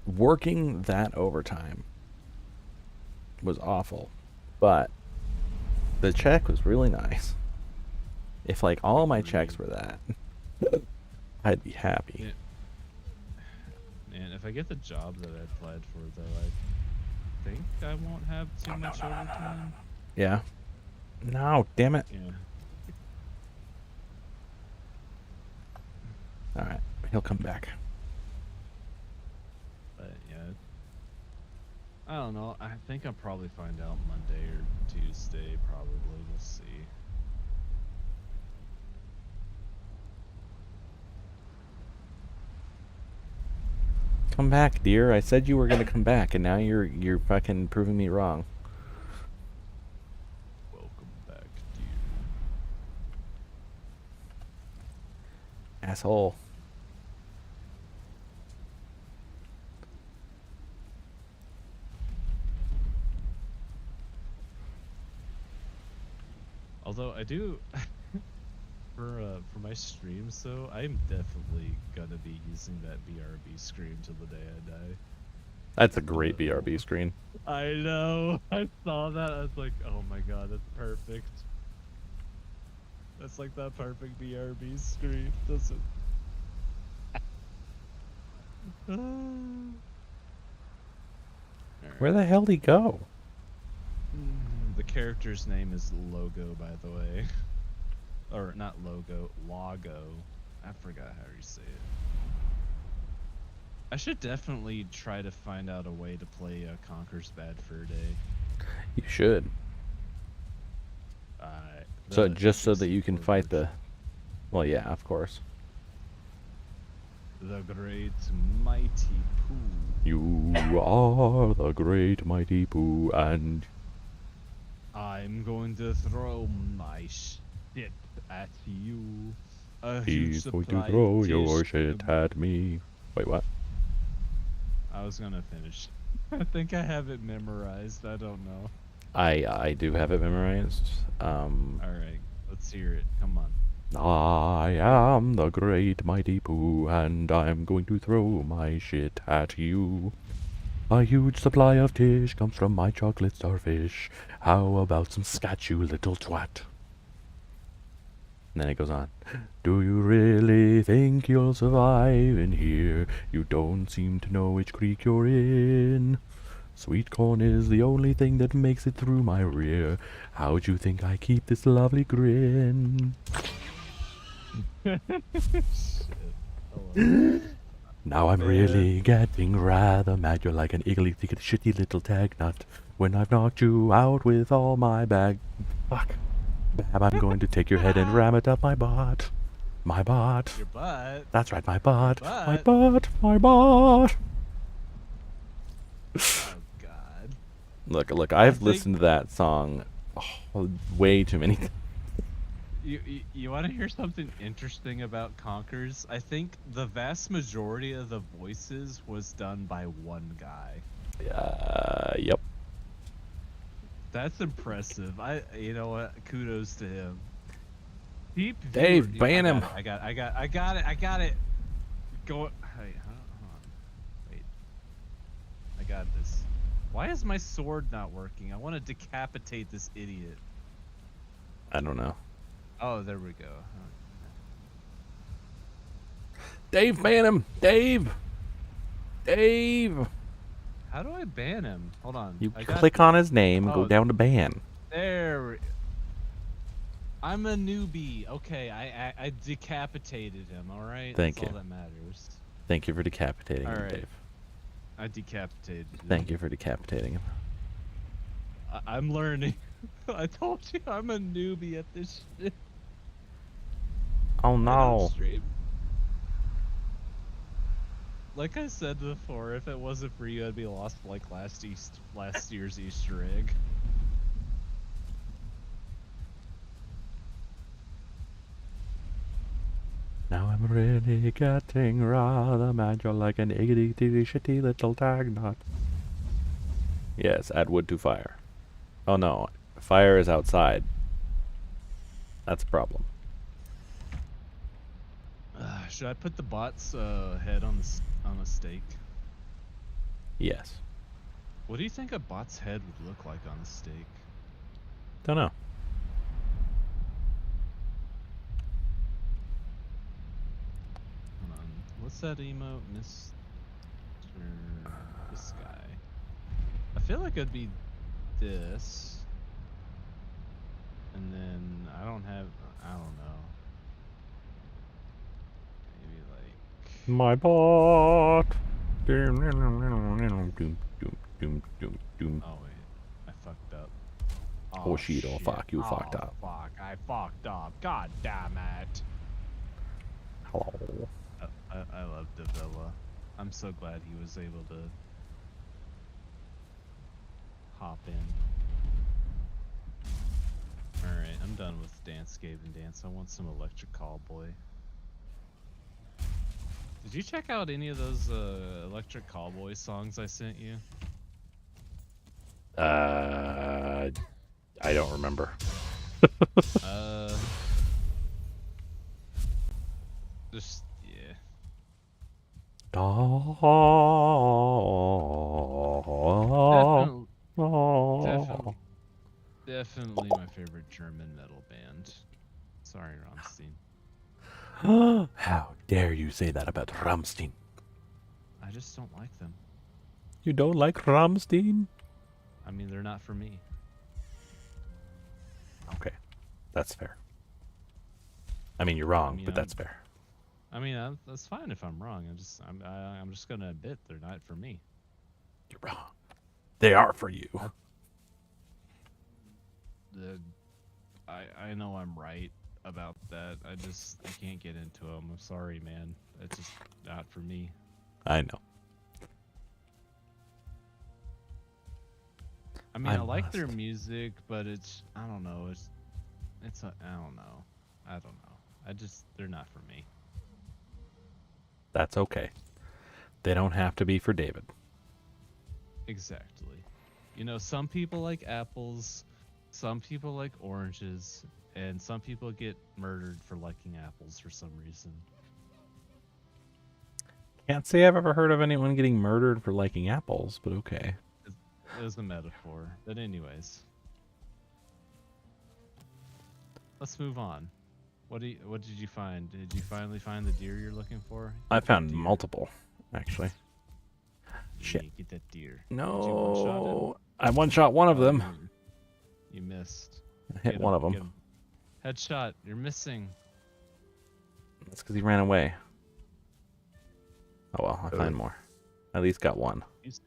working that overtime was awful, but the check was really nice. If like all my checks were that, I'd be happy. Yeah. And if I get the job that I applied for, though, I think I won't have too much overtime. Yeah. No, damn it. Yeah. All right, he'll come back. But yeah, I don't know. I think I'll probably find out Monday or Tuesday. Probably, we'll see. Come back, dear. I said you were gonna come back, and now you're fucking proving me wrong. Welcome back, dear. Asshole. Although I do, for my streams though, I'm definitely gonna be using that BRB screen till the day I die. That's a great BRB screen. I know. I saw that. I was like, oh my god, that's perfect. That's like that perfect BRB screen. Doesn't. Where the hell did he go? The character's name is Logo, by the way. Or not Logo, Lago. I forgot how you say it. I should definitely try to find out a way to play Conker's Bad Fur Day. You should. So The just so that you can explorer fight the... Well, yeah, of course. the great mighty Pooh. You are the great mighty Pooh, and I'm going to throw my shit at you. A huge he's going to supply throw of your tish. shit at me. Wait, what? I was gonna finish. I think I have it memorized. I don't know. I do have it memorized. All right, let's hear it. Come on. I am the great mighty Pooh, and I'm going to throw my shit at you. A huge supply of tish comes from my chocolate starfish. How about some scat, you little twat? And then it goes on. Do you really think you'll survive in here? You don't seem to know which creek you're in. Sweet corn is the only thing that makes it through my rear. How'd you think I keep this lovely grin? Shit. Hello. Now I'm Man. really getting rather mad. You're like an iggly, shitty little tag nut. When I've knocked you out with all my bag. Fuck. Bab, I'm going to take your head and ram it up my butt. My butt. Your butt. That's right, my butt. Your My butt. butt. My butt. Oh God. Look, I've think- listened to that song way too many times. You want to hear something interesting about Conkers? I think the vast majority of the voices was done by one guy. Yep. That's impressive. You know what? Kudos to him. Dave, ban him. I got it. Go. Hey, hold on. Wait. I got this. Why is my sword not working? I want to decapitate this idiot. I don't know. Oh, there we go. Dave, ban him. Dave. Dave. How do I ban him? Hold on. You I got click on his name and go Oh. down to ban. There. I'm a newbie. Okay, I decapitated him. All right. Thank That's you. all that matters. Thank you for decapitating him, Alright. Dave. I decapitated him. Thank you for decapitating him. I'm learning. I told you I'm a newbie at this shit. Oh I don't no. stream. Like I said before, if it wasn't for you, I'd be lost like last year's Easter egg. Now I'm really getting rather mad. You're like an iggity shitty little tag nut. Yes, add wood to fire. Oh no, fire is outside. That's a problem. Should I put the bot's head on the steak? Yes. What do you think a bot's head would look like on a steak? Don't know. Hold on. What's that emote, Mr. This guy? I feel like it'd be this. And then I don't know. Maybe like My bot. oh wait, I fucked up. Oh, shit, oh, fuck, you Oh, fucked up. Fuck, I fucked up. God damn it. Hello. I love Davila. I'm so glad he was able to hop in. Alright, I'm done with Dance Gavin Dance. I want some Electric Callboy. Did you check out any of those Electric Callboy songs I sent you? I don't remember. Just, yeah. Definitely my favorite German metal band. Sorry, Rammstein. How dare you say that about Rammstein? I just don't like them. You don't like Rammstein? I mean, they're not for me. Okay, that's fair. I mean, you're wrong, mean, but that's fair. I mean, that's fine if I'm wrong. I'm just gonna admit they're not for me. You're wrong. They are for you. I know I'm right about that. I can't get into them. I'm sorry, man. It's just not for me. I know. I mean, I like must. their music, but I don't know. I don't know. They're not for me. That's okay. They don't have to be for David. Exactly. You know, some people like apples, some people like oranges, and some people get murdered for liking apples for some reason. Can't say I've ever heard of anyone getting murdered for liking apples, but okay. It was a metaphor. But anyways, let's move on. What did you find? Did you finally find the deer you're looking for? I Get that found deer. multiple, actually. Shit. Yeah, get that deer. Did you one-shot it? No. I one-shot one of Oh, them. You missed. I hit Get one him, of them. get him. Headshot. You're missing. That's because he ran away. Oh well, I'll find more. At least got one. Easy.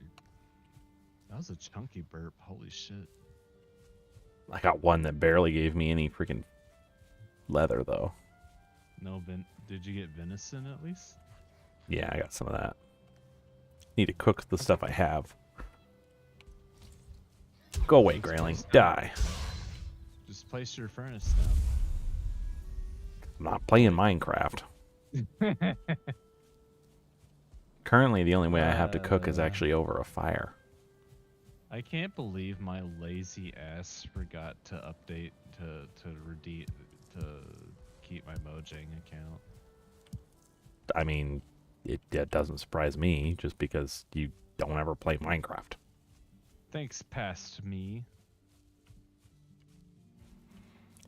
That was a chunky burp. Holy shit. I got one that barely gave me any freaking leather, though. No, did you get venison at least? Yeah, I got some of that. Need to cook the stuff I have. Go away, Grayling. Die. Just place your furnace I'm not playing Minecraft. down. Currently, the only way I have to cook is actually over a fire. I can't believe my lazy ass forgot to update to keep my Mojang account. I mean, it doesn't surprise me just because you don't ever play Minecraft. Thanks, past me.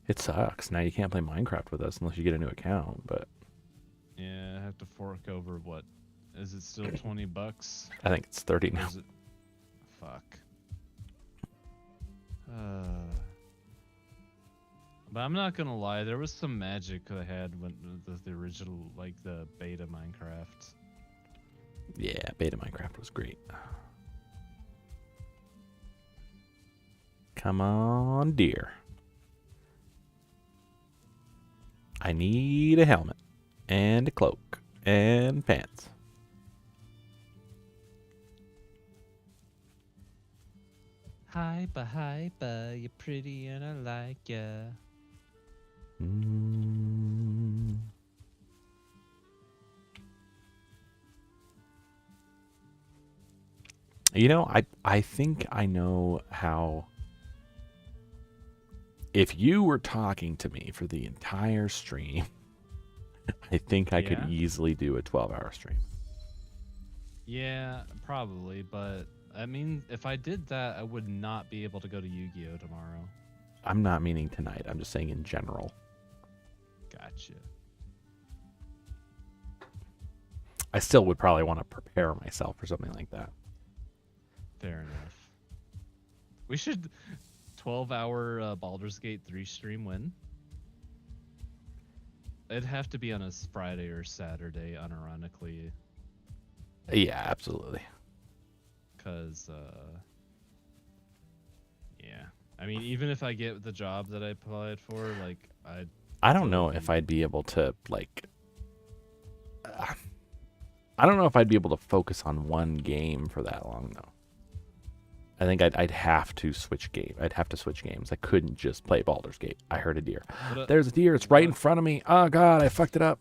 It sucks. Now you can't play Minecraft with us unless you get a new account, but Yeah, I have to fork over what? Is it still $20? I think it's 30 Or now. is it? Fuck. But I'm not gonna lie, there was some magic I had when the original, like the beta Minecraft. Yeah, beta Minecraft was great. Come on, dear. I need a helmet and a cloak and pants. Hyper, you're pretty and I like ya. Mm. You know, I think I know how. If you were talking to me for the entire stream, I think I could Yeah? easily do a 12-hour stream. Yeah, probably, but I mean, if I did that, I would not be able to go to Yu-Gi-Oh tomorrow. I'm not meaning tonight. I'm just saying in general. Gotcha. I still would probably want to prepare myself for something like that. Fair enough. We should 12-hour Baldur's Gate 3 stream when? It'd have to be on a Friday or Saturday, unironically, Yeah, absolutely. because, yeah. I mean, even if I get the job that I applied for, like, I don't know if I'd be able to, like... I don't know if I'd be able to focus on one game for that long, though. I think I'd have to switch game. I'd have to switch games. I couldn't just play Baldur's Gate. I heard a deer. There's a deer. It's right in front of me. Oh, God, I fucked it up.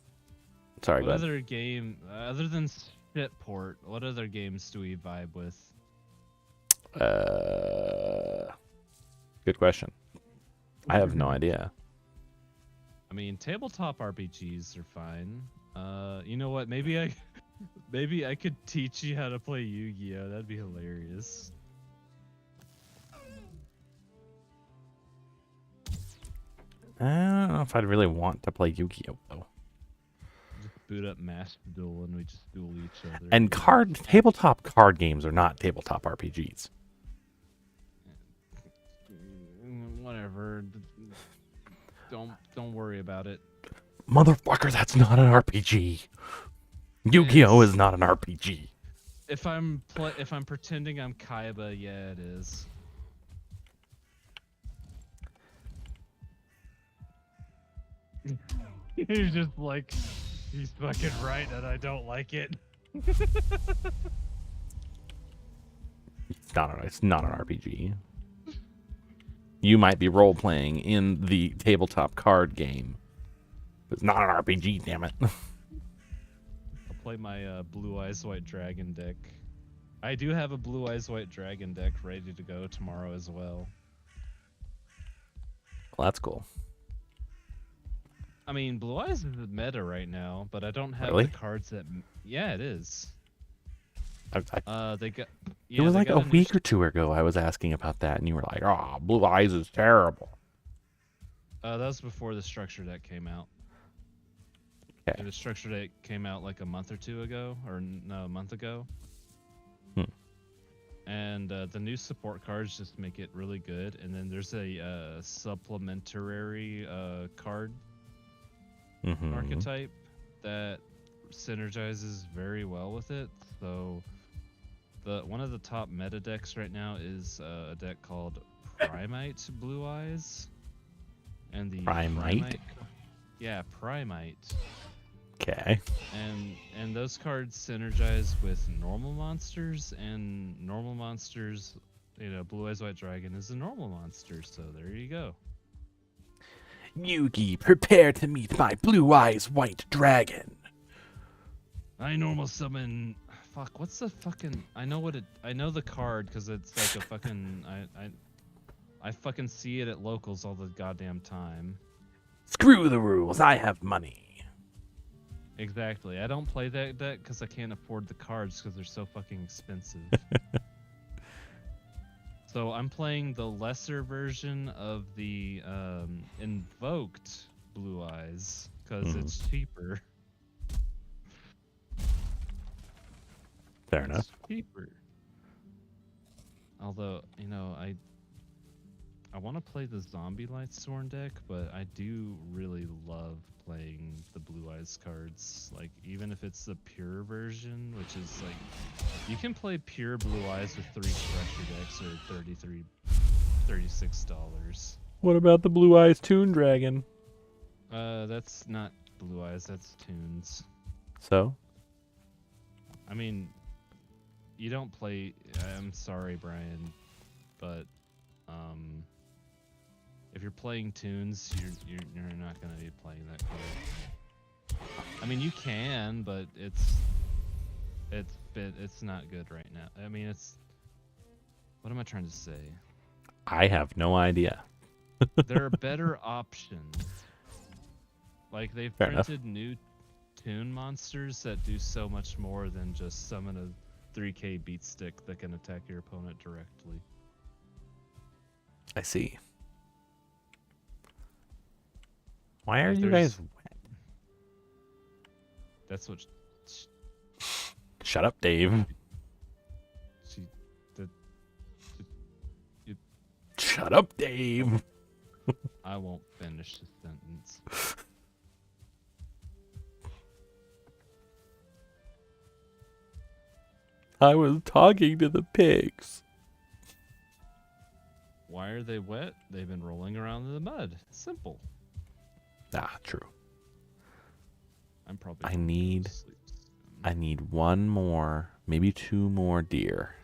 Sorry, what go ahead. other game, other than Shitport, what other games do we vibe with? Good question. I have no idea. I mean, tabletop RPGs are fine. You know what? Maybe I could teach you how to play Yu-Gi-Oh. That'd be hilarious. I don't know if I'd really want to play Yu-Gi-Oh, though. Just boot up Master Duel and we just duel each other. And tabletop card games are not tabletop RPGs. Whatever. Don't worry about it. Motherfucker, that's not an RPG. Yu-Gi-Oh is not an RPG. If I'm pretending I'm Kaiba, yeah, it is. He's just like, he's fucking right, and I don't like it. It's not an RPG. You might be role playing in the tabletop card game, but it's not an RPG. Damn it. I'll play my Blue Eyes White Dragon deck. I do have a Blue Eyes White Dragon deck ready to go tomorrow as well. Well, that's cool. I mean, Blue Eyes is the meta right now, but I don't have Really? the cards that. Yeah, it is. They got. It Yeah, was they like got a new week or two ago I was asking about that, and you were like, "Oh, Blue Eyes is terrible." that was before the structure deck came out. Okay. The structure deck came out like a month or two ago, or no, a month ago. And the new support cards just make it really good. And then there's a supplementary card archetype that synergizes very well with it. So one of the top meta decks right now is a deck called Primite Blue Eyes. And the Primite? Yeah, Primite. Okay. And those cards synergize with normal monsters, and normal monsters, Blue Eyes White Dragon is a normal monster, so there you go. Yugi, prepare to meet my Blue Eyes White Dragon. I normal summon. Fuck, what's the fucking? I know the card because it's like a fucking. I fucking see it at locals all the goddamn time. Screw the rules. I have money. Exactly. I don't play that deck because I can't afford the cards because they're so fucking expensive. So I'm playing the lesser version of the invoked Blue Eyes because it's cheaper. Fair enough. Cheaper. Although, I want to play the Zombie Lightsworn deck, but I do really love playing the Blue Eyes cards. Like, even if it's the pure version, which is like, you can play pure Blue Eyes with 3 structure decks or $36. What about the Blue Eyes Toon Dragon? That's not Blue Eyes, that's Toons. So? I mean, you don't play. I'm sorry, Brian, but if you're playing Toons, you're not gonna be playing that card. I mean, you can, but it's not good right now. I mean, what am I trying to say? I have no idea. There are better options. Like, they've Fair enough. printed new Toon monsters that do so much more than just summon a 3k beat stick that can attack your opponent directly. I see. Why are Like, you guys wet? That's what Shut up, Dave. Shut up, Dave. I won't finish the sentence. I was talking to the pigs. Why are they wet? They've been rolling around in the mud. Simple. Ah, true. I'm probably. I need one more, maybe 2 more deer.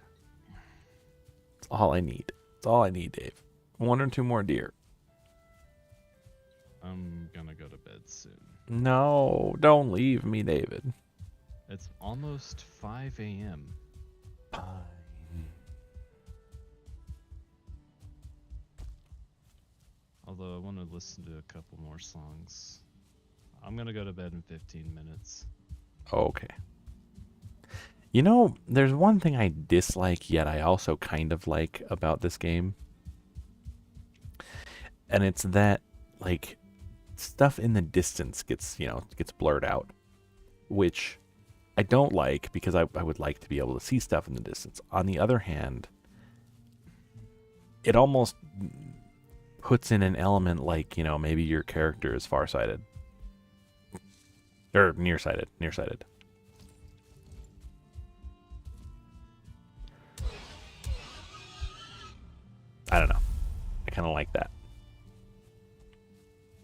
That's all I need. That's all I need, Dave. 1 or 2 more deer. I'm gonna go to bed soon. No, don't leave me, David. It's almost 5 a.m. Although I want to listen to a couple more songs. I'm gonna go to bed in 15 minutes. Okay. You know, there's one thing I dislike, yet I also kind of like about this game. And it's that, like, stuff in the distance gets blurred out. Which I don't like, because I would like to be able to see stuff in the distance. On the other hand, it almost puts in an element like, maybe your character is farsighted. Or nearsighted. I don't know. I kind of like that.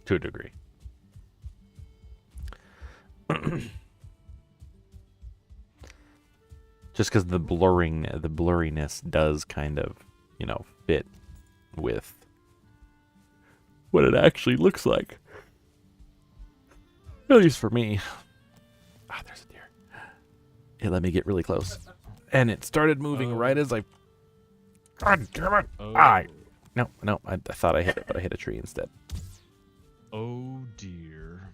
To a degree. Just because the blurriness does kind of, fit with what it actually looks like. At least for me. Ah, there's a deer. It let me get really close. And it started moving right as I... God damn it! Oh. No, I thought I hit it, but I hit a tree instead. Oh dear.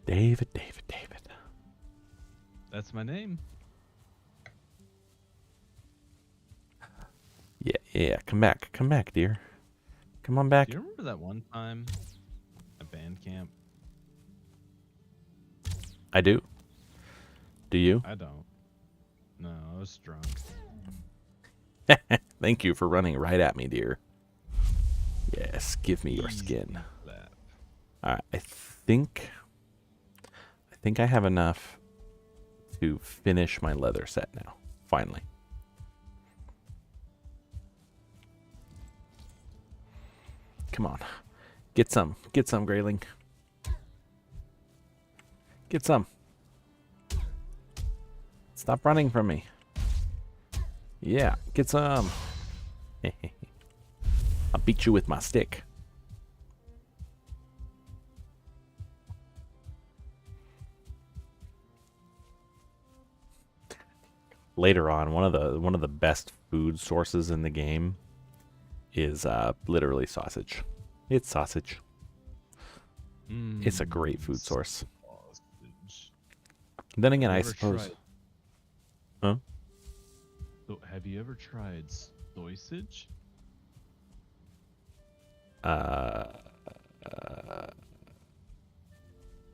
David. That's my name. Yeah, come back, dear. Come on back. Do you remember that one time at band camp? I do. Do you? I don't. No, I was drunk. Thank you for running right at me, dear. Yes, give me your skin. Lap. Alright, I think I have enough to finish my leather set now. Finally. Come on. Get some, Grayling. Get some. Stop running from me. Yeah, get some. I'll beat you with my stick. Later on, one of the best food sources in the game is literally sausage. It's sausage. It's a great food source. Sausage. Then again, Have I you ever suppose. tried- Huh? So, have you ever tried sausage? I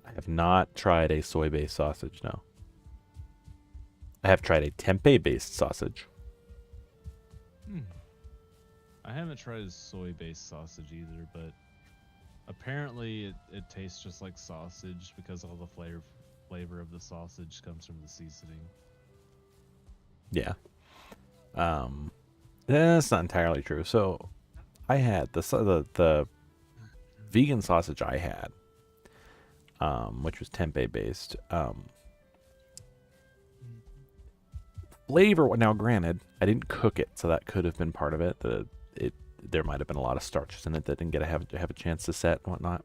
have not tried a soy-based sausage, no. I have tried a tempeh-based sausage. I haven't tried a soy-based sausage either, but apparently it tastes just like sausage because all the flavor of the sausage comes from the seasoning. Yeah. That's not entirely true. So, I had the vegan sausage I had, which was tempeh based. Flavor. Now, granted, I didn't cook it, so that could have been part of it. There might have been a lot of starches in it that didn't get to have a chance to set and whatnot.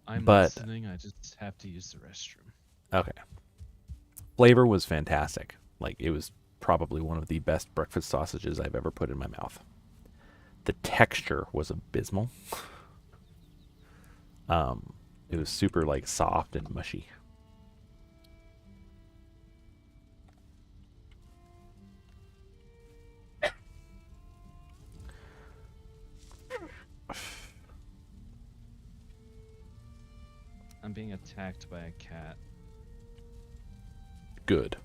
I'm But- listening. I just have to use the restroom. Okay. Flavor was fantastic. Like, it was probably one of the best breakfast sausages I've ever put in my mouth. The texture was abysmal. It was super, like, soft and mushy. I'm being attacked by a cat. Good.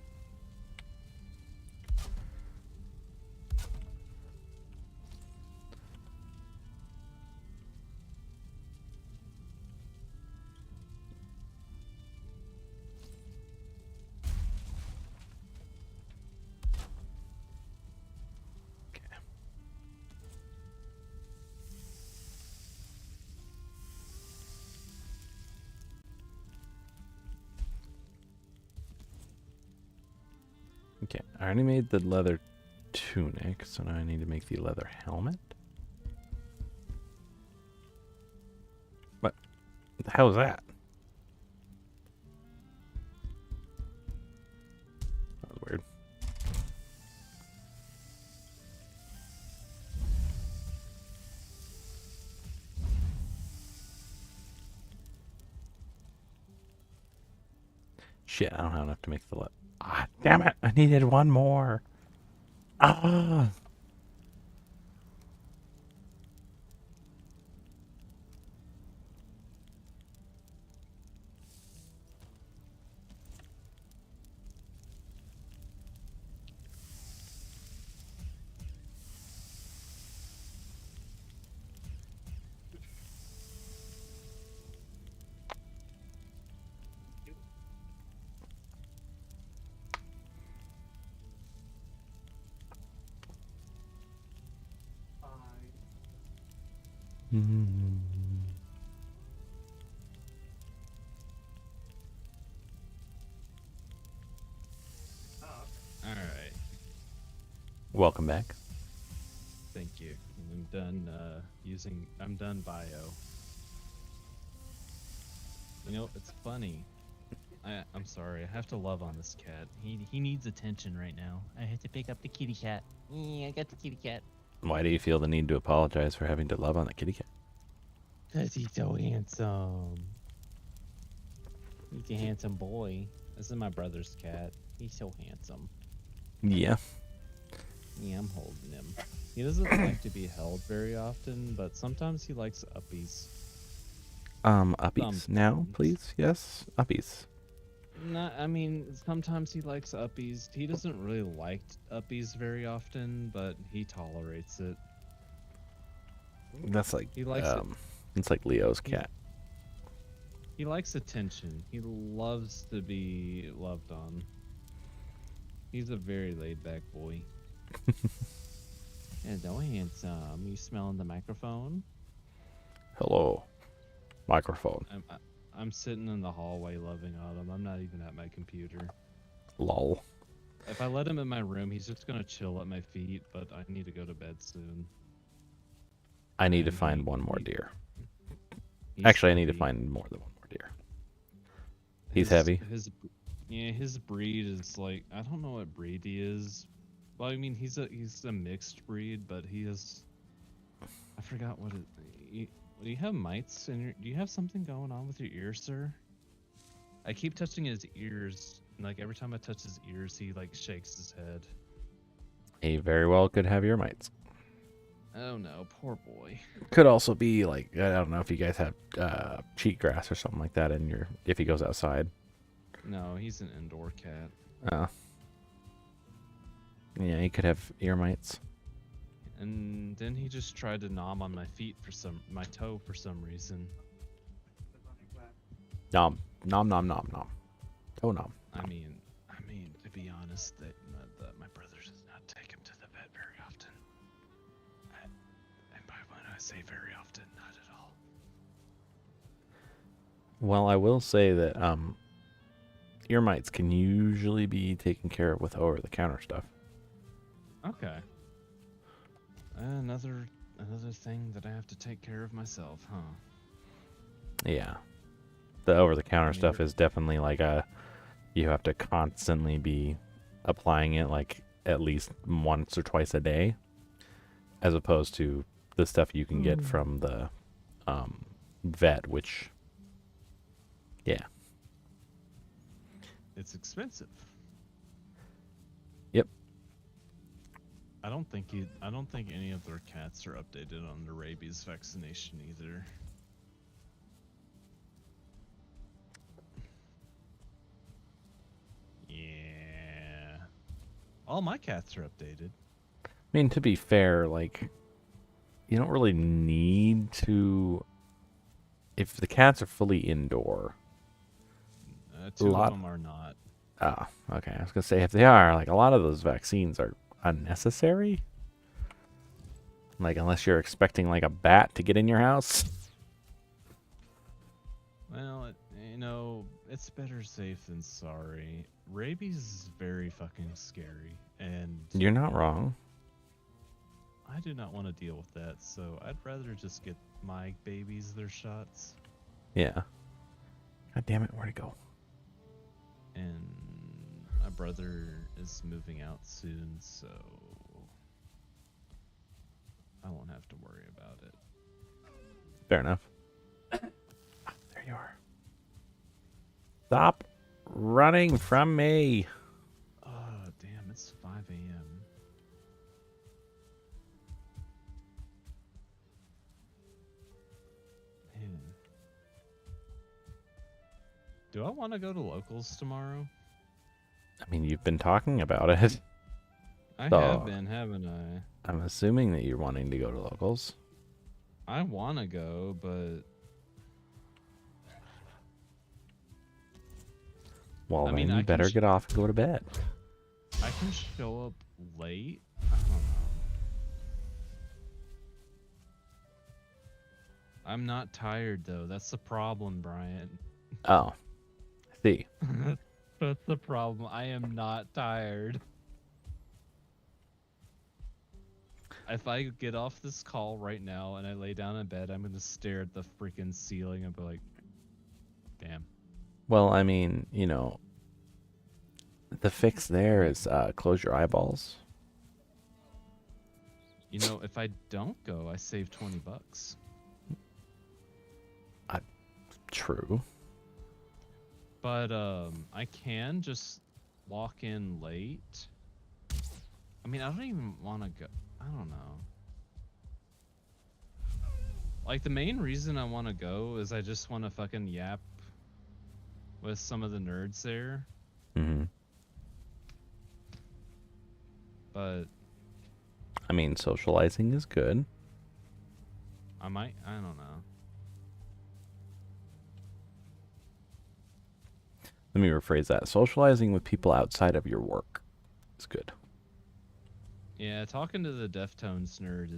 Okay, I already made the leather tunic, so now I need to make the leather helmet. What the hell is that? That was weird. Shit, I don't have enough to make the leather. Ah, damn it! I needed one more. Ah. Oh, Alright, Welcome back. thank you. I'm done I'm done bio. You know, it's funny. I'm sorry, I have to love on this cat. He needs attention right now. I have to pick up the kitty cat. I got the kitty cat. Why do you feel the need to apologize for having to love on the kitty cat? Cause he's so handsome. He's a handsome boy. This is my brother's cat. He's so handsome. Yeah. Yeah, I'm holding him. He doesn't like to be held very often, but sometimes he likes uppies. Uppies now, Sometimes. please. Yes, uppies. I mean, sometimes he likes uppies. He doesn't really like uppies very often, but he tolerates it. That's like He likes it. It's like Leo's cat. He likes attention. He loves to be loved on. He's a very laid-back boy. Hello, handsome. You smelling the microphone? Hello, microphone. I'm sitting in the hallway loving on him. I'm not even at my computer. Lol. If I let him in my room, he's just gonna chill at my feet, but I need to go to bed soon. I need to And find one more deer. He's Actually, I need to heavy. find more than one more deer. He's heavy. His breed is like, I don't know what breed he is. Well, I mean, he's a mixed breed, but he is. I forgot what it. Do you have mites in your? Do you have something going on with your ears, sir? I keep touching his ears. And, like every time I touch his ears, he like shakes his head. He very well could have ear mites. Oh no, poor boy. Could also be like, I don't know if you guys have cheatgrass or something like that in your, if he goes outside. No, he's an indoor cat. Yeah, he could have ear mites. And then he just tried to nom on my feet my toe for some reason. Nom, nom, nom, nom, nom. Oh, nom. I mean, to be honest, my brother does not take him to the vet very often. And by when I say very often, not at all. Well, I will say that ear mites can usually be taken care of with over-the-counter stuff. Okay. Another thing that I have to take care of myself, huh? Yeah. The over-the-counter I mean, stuff is definitely like you have to constantly be applying it like at least once or twice a day, as opposed to the stuff you can get from the vet, which, yeah. It's expensive. Yep. I don't think any of their cats are updated on the rabies vaccination either. Yeah. All my cats are updated. I mean, to be fair, like, you don't really need to. If the cats are fully indoor. Two of them are not. Ah, okay. I was gonna say, if they are, like, a lot of those vaccines are unnecessary. Like, unless you're expecting like a bat to get in your house. Well, it's better safe than sorry. Rabies is very fucking scary, and You're not wrong. I do not want to deal with that, so I'd rather just get my babies their shots. Yeah. God damn it, where'd it go? And my brother is moving out soon, so I won't have to worry about it. Fair enough. There you are. Stop running from me. Oh, damn, it's 5 a.m. Man. Do I want to go to locals tomorrow? I mean, you've been talking about it. I So- have been, haven't I? I'm assuming that you're wanting to go to locals. I want to go, but Well, I mean, then I you can better get off and go to bed. I can show up late. I don't know. I'm not tired though. That's the problem, Brian. Oh, I see. That's the problem. I am not tired. If I get off this call right now and I lay down in bed, I'm gonna stare at the freaking ceiling and be like, damn. Well, I mean, the fix there is close your eyeballs. You know, if I don't go, I save $20. True. But I can just walk in late. I mean, I don't even want to go. I don't know. Like, the main reason I want to go is I just want to fucking yap with some of the nerds there. Mm-hmm. But I mean, socializing is good. I don't know. Let me rephrase that. Socializing with people outside of your work is good. Yeah, talking to the Deftones nerd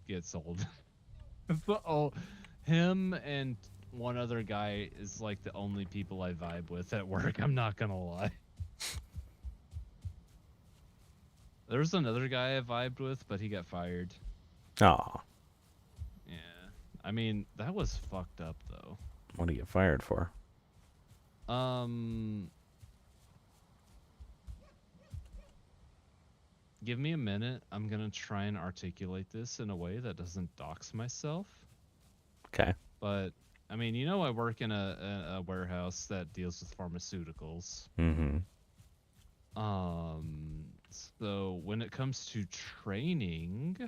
gets old. Oh, him and one other guy is like the only people I vibe with at work. I'm not gonna lie. There was another guy I vibed with, but he got fired. Aw, Yeah. I mean, that was fucked up though. what do you get fired for? Give me a minute. I'm gonna try and articulate this in a way that doesn't dox myself. Okay. But I mean, you know, I work in a warehouse that deals with pharmaceuticals. Mm-hmm. So when it comes to training,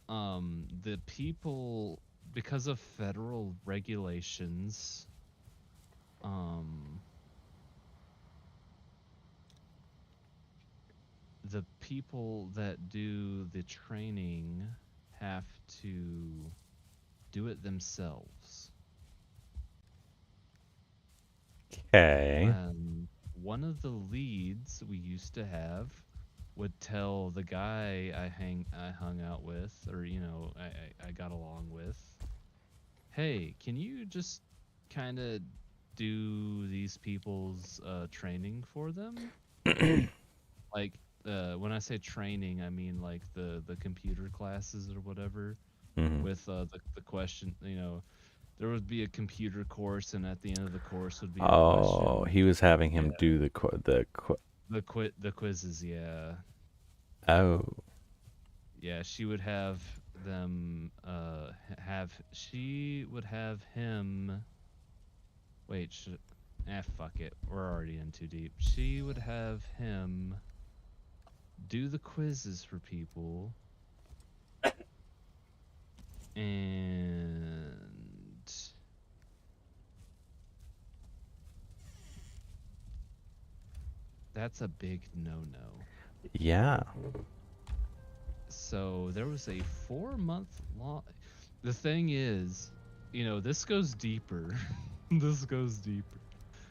the people, because of federal regulations, the people that do the training have to do it themselves. Okay. And one of the leads we used to have would tell the guy I hung out with, or I got along with, hey, can you just kind of do these people's training for them? Like, when I say training, I mean like the computer classes or whatever. Mm-hmm. With the question, there would be a computer course, and at the end of the course would be a Oh, question. he was having Yeah, him do the quizzes. Yeah, Oh, yeah. She would have them. She would have him. Wait. Fuck it. We're already in too deep. She would have him do the quizzes for people, and that's a big no-no. yeah. So there was a 4-month long. The thing is, this goes deeper. This goes deeper.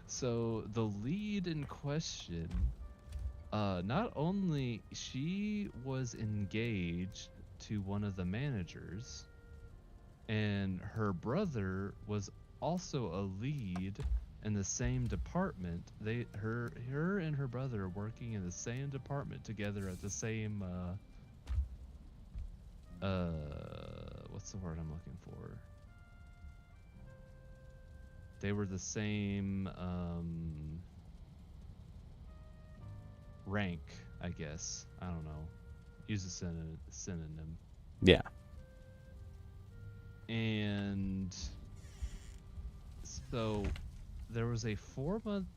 So the lead in question, not only she was engaged to one of the managers, and her brother was also a lead in the same department. Her and her brother working in the same department together at the same what's the word I'm looking for? They were the same rank, I guess. I don't know. Use a synonym. Yeah. And so there was a 4-month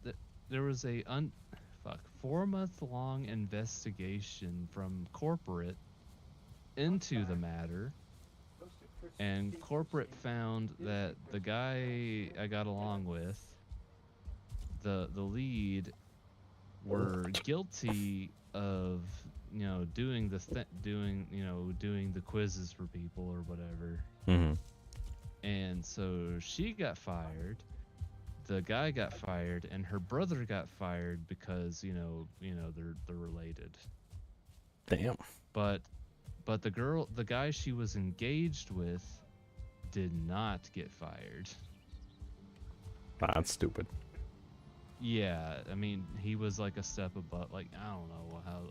long investigation from corporate into the matter, and corporate found that the guy I got along with, the lead, were guilty of doing doing the quizzes for people or whatever. Mm-hmm. And so she got fired, the guy got fired, and her brother got fired because they're related. Damn. But the guy she was engaged with did not get fired. That's stupid. Yeah, I mean, he was like a step above. Like, I don't know how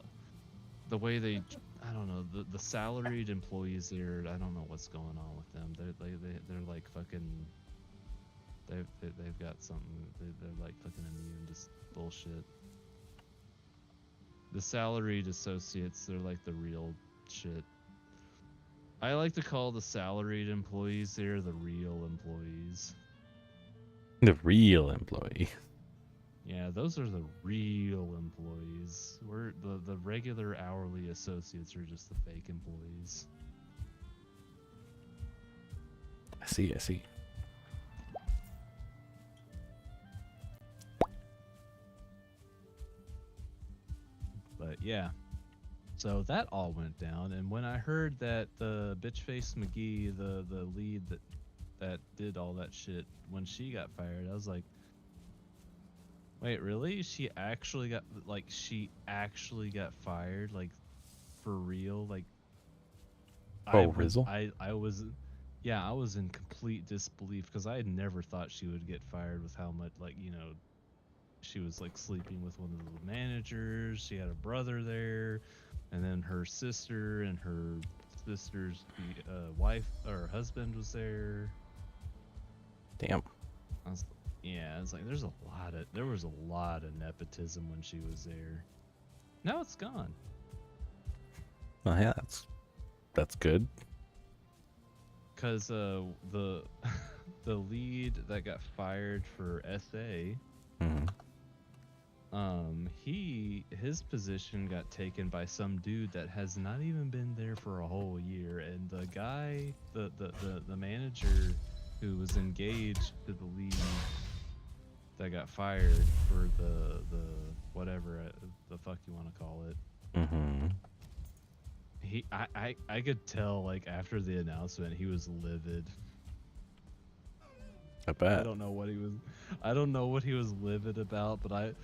the way they, I don't know, the salaried employees there. I don't know what's going on with them. They're like fucking. They've got something. They're like fucking immune to bullshit. The salaried associates, they're like the real shit. I like to call the salaried employees there the real employees. The real employee. Yeah, those are the real employees. We're the regular hourly associates are just the fake employees. I see. But yeah. So that all went down, and when I heard that the bitchface McGee, the lead that did all that shit, when she got fired, I was like, wait, really? She actually got fired, like, for real? Like, Rizzle? I was in complete disbelief because I had never thought she would get fired with how much, like, you know, she was like sleeping with one of the managers. She had a brother there, and then her sister and her sister's wife or husband was there. Damn. Yeah, it's like there was a lot of nepotism when she was there. Now it's gone. Well, yeah, that's good. Cause the the lead that got fired for SA, his position got taken by some dude that has not even been there for a whole year, and the guy, the manager who was engaged to the lead that got fired for the whatever the fuck you want to call it. I could tell, like, after the announcement he was livid. I bet. I don't know what he was livid about, but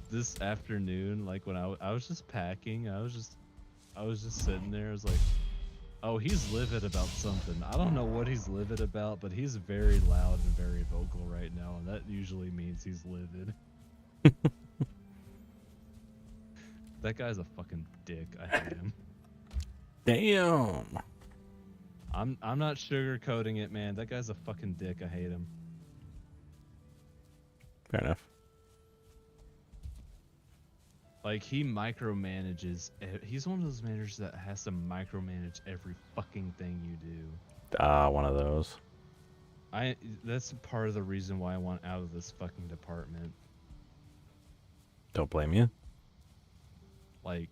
this afternoon, like, when I was just packing, I was just sitting there. I was like, oh, he's livid about something. I don't know what he's livid about, but he's very loud and very vocal right now, and that usually means he's livid. That guy's a fucking dick. I hate him. Damn. I'm not sugarcoating it, man. That guy's a fucking dick. I hate him. Fair enough. Like, he micromanages. He's one of those managers that has to micromanage every fucking thing you do. One of those. That's part of the reason why I want out of this fucking department. Don't blame you. Like,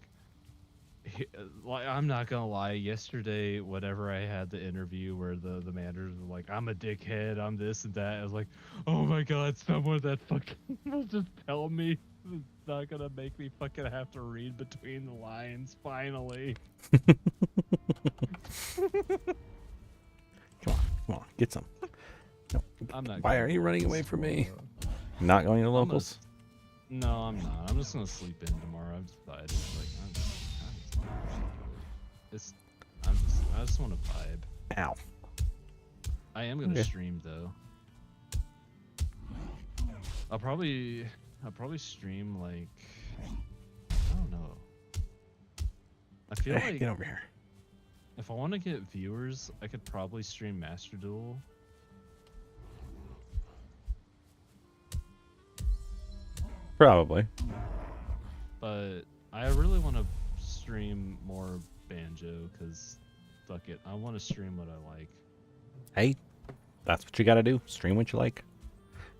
I'm not gonna lie. Yesterday, whenever I had the interview where the managers were like, "I'm a dickhead, I'm this and that," I was like, "Oh my god, someone that fucking will just tell me. It's not gonna make me fucking have to read between the lines. Finally." Come on, get some. No. I'm not. Why are you running away from me? Not going to locals? No, I'm not. I'm just gonna sleep in tomorrow. I've decided. Like, I just want to vibe. Ow. I am gonna stream though. I'll probably stream, like, I don't know. I feel like get over here. If I want to get viewers, I could probably stream Master Duel. Probably. But I really want to stream more Banjo, because fuck it, I want to stream what I like. Hey, that's what you gotta do. Stream what you like.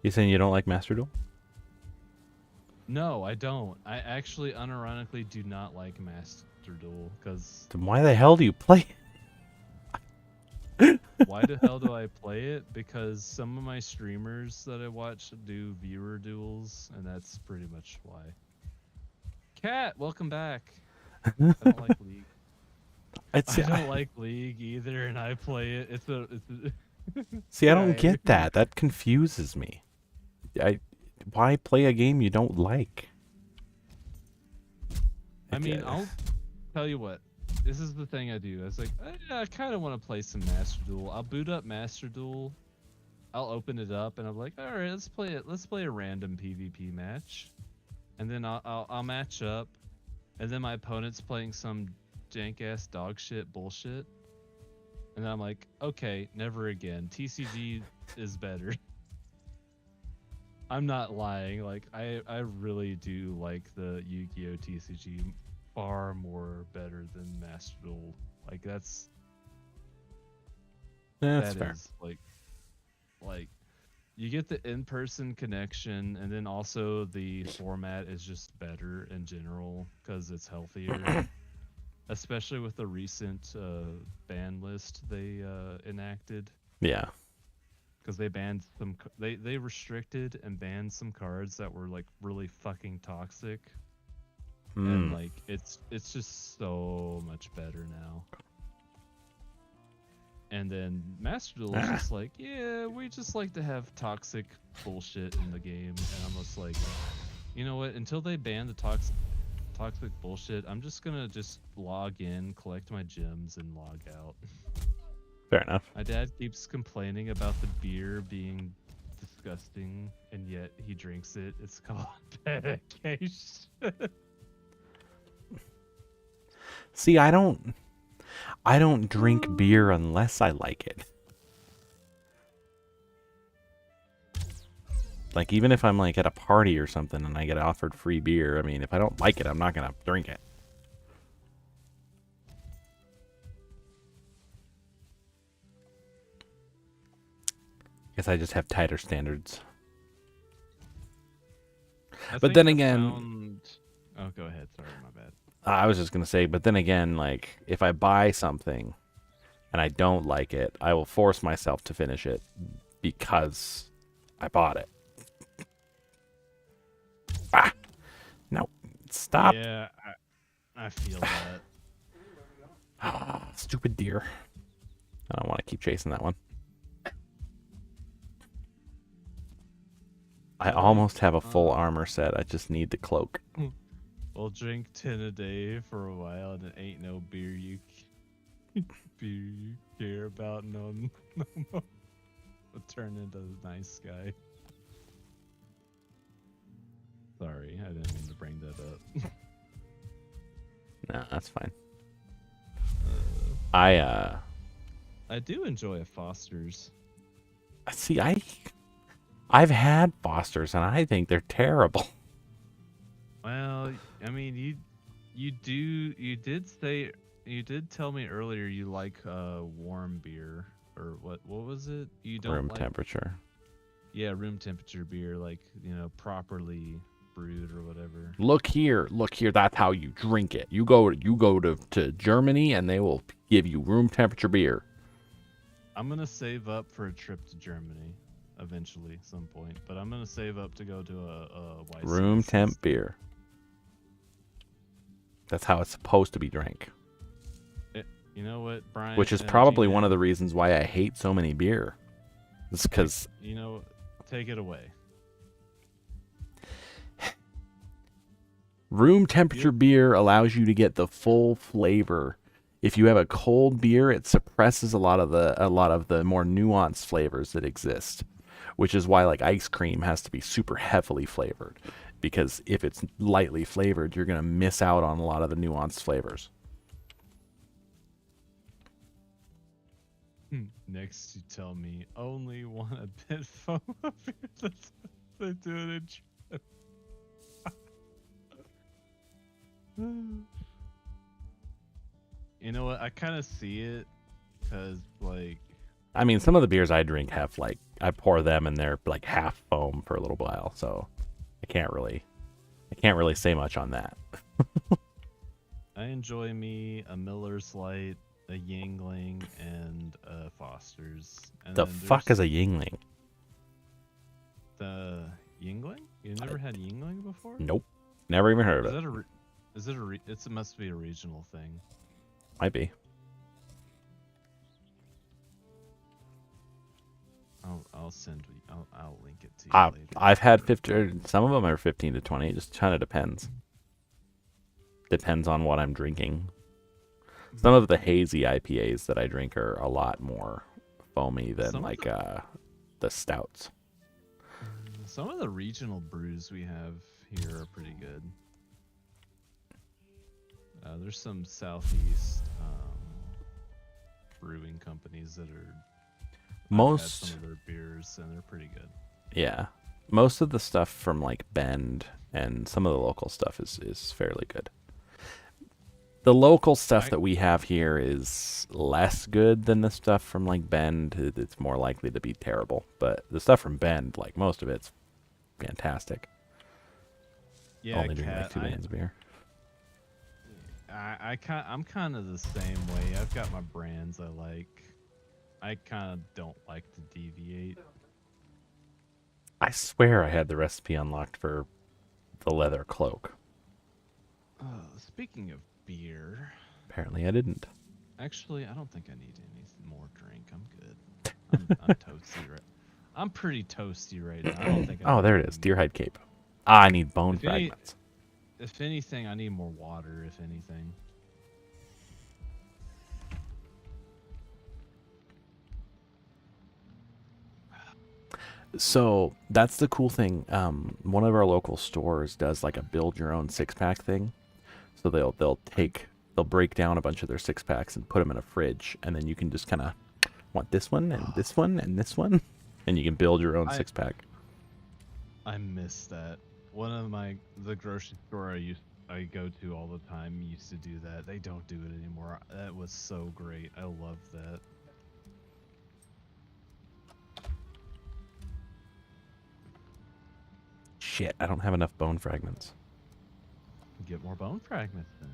You saying you don't like Master Duel? No, I don't. I actually unironically do not like Master Duel, because... Then why the hell do you play it? Why the hell do I play it? Because some of my streamers that I watch do viewer duels, and that's pretty much why. Cat, welcome back. I don't like League. I don't like League either, and I play it. See, I don't get that. That confuses me. Why play a game you don't like? I mean, I'll tell you what. this is the thing I do. I was like, I kind of want to play some Master Duel. I'll boot up Master Duel. I'll open it up, and I'm like, all right, let's play it. Let's play a random PvP match, and then I'll match up, and then my opponent's playing some jank ass dog shit bullshit, and I'm like, okay, never again. TCG is better. I'm not lying. Like I really do like the Yu-Gi-Oh TCG far more better than Master Duel. Like that's That's that fair. is like you get the in-person connection, and then also the format is just better in general because it's healthier. Especially with the recent ban list they enacted, Yeah. because they banned some they restricted and banned some cards that were like really fucking toxic, and Hmm. like it's just so much better now. And then Master Duel is just like, yeah, we just like to have toxic bullshit in the game, and I'm just like, you know what? Until they ban the toxic bullshit, I'm just gonna just log in, collect my gems, and log out. Fair enough. My dad keeps complaining about the beer being disgusting, and yet he drinks it. It's called dedication. See, I don't drink beer unless I like it. Like, even if I'm like at a party or something and I get offered free beer, I mean, if I don't like it, I'm not gonna drink it. Guess I just have tighter standards. But then again, Oh, go ahead. Sorry, my bad. I was just gonna say, but then again, like, if I buy something and I don't like it, I will force myself to finish it because I bought it. Ah! No. Stop. Yeah, I feel that. Ah, stupid deer. I don't want to keep chasing that one. I almost have a full armor set. I just need the cloak. We'll drink 10 a day for a while, and it ain't no beer you care about no more. We'll turn into a nice guy. Sorry, I didn't mean to bring that up. No, that's fine. I do enjoy a Foster's. See, I've had Fosters and I think they're terrible. Well, I mean, you did tell me earlier you like warm beer, or what was it? You don't Room like temperature. Yeah, room temperature beer, like, properly brewed or whatever. Look here. That's how you drink it. You go to Germany and they will give you room temperature beer. I'm gonna save up for a trip to Germany eventually, some point. But I'm gonna save up to go to a YC Room temp beer. That's how it's supposed to be drank. You know what, Brian? Which is probably one of the reasons why I hate so many beer. It's because take it away. Room temperature beer allows you to get the full flavor. If you have a cold beer, it suppresses a lot of the more nuanced flavors that exist, which is why like ice cream has to be super heavily flavored, because if it's lightly flavored, you're going to miss out on a lot of the nuanced flavors. Next, you tell me only want a bit foam of beer. That's what they do it in trip. You know what? I kind of see it, because like, I mean, some of the beers I drink have like I pour them and they're like half foam for a little while, so I can't really say much on that. I enjoy me a Miller's Light, a Yingling, and a Foster's. And The then fuck is there's a Yingling? the Yingling? You never had Yingling before? Nope, never even heard Is of it. that it must be a regional thing. Might be. I'll link it to you later. I've had 50. Some of them are 15 to 20. It just kind of depends. Depends on what I'm drinking. Some of the hazy IPAs that I drink are a lot more foamy than Some of like the stouts. Some of the regional brews we have here are pretty good. There's some southeast brewing companies that are. I've had some Most, of their beers and they're pretty good. yeah, most of the stuff from like Bend and some of the local stuff is fairly good. The local stuff I that we have here is less good than the stuff from like Bend. It's more likely to be terrible. But the stuff from Bend, like most of it's fantastic. yeah, Only drink like Cat. 2 cans of beer. I'm kind of the same way. I've got my brands I like. I kind of don't like to deviate. I swear I had the recipe unlocked for the leather cloak. Speaking of beer, Apparently I didn't. actually, I don't think I need any more drink. I'm good. I'm toasty right. I'm pretty toasty right now. I don't think I Oh, need there it is. any more. Deerhide cape. Ah, I need bone If any, fragments. if anything, I need more water. If anything. So that's the cool thing. One of our local stores does like a build your own 6-pack thing. So they'll break down a bunch of their 6-packs and put them in a fridge, and then you can just kind of want this one and this one and this one, and you can build your own 6-pack. I miss that. The grocery store I go to all the time used to do that. They don't do it anymore. That was so great. I love that. Shit, I don't have enough bone fragments. Get more bone fragments then.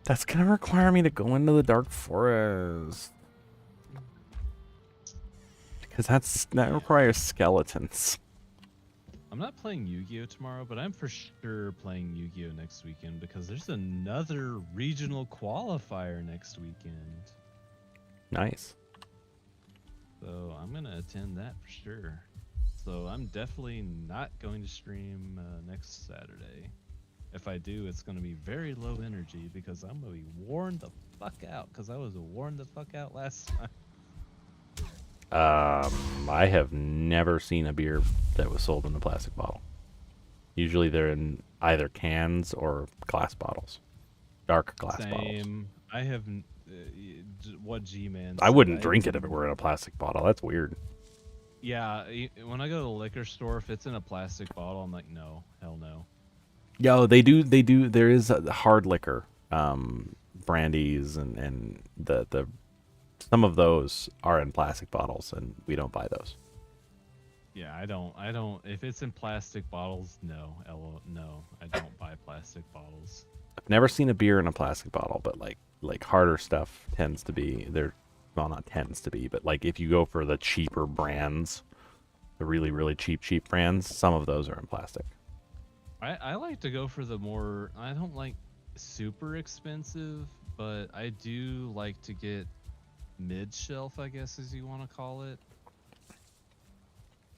That's gonna require me to go into the dark forest. Because that requires skeletons. I'm not playing Yu-Gi-Oh tomorrow, but I'm for sure playing Yu-Gi-Oh next weekend because there's another regional qualifier next weekend. Nice. So I'm gonna attend that for sure. So I'm definitely not going to stream next Saturday. If I do, it's going to be very low energy because I'm going to be worn the fuck out because I was worn the fuck out last time. I have never seen a beer that was sold in a plastic bottle. Usually they're in either cans or glass bottles. Dark glass bottles. Same. I have what G-Man I said, wouldn't drink it if it were in a plastic bottle. That's weird. Yeah, when I go to the liquor store, if it's in a plastic bottle, I'm like, no, hell no. Yo, they do. There is a hard liquor, brandies, and the some of those are in plastic bottles, and we don't buy those. Yeah, I don't. If it's in plastic bottles, no, no, I don't buy plastic bottles. I've never seen a beer in a plastic bottle, but like harder stuff tends to be there. Well, not tends to be, but like if you go for the cheaper brands, the really, really cheap brands, some of those are in plastic. I like to go for the more, I don't like super expensive, but I do like to get mid-shelf, I guess as you want to call it.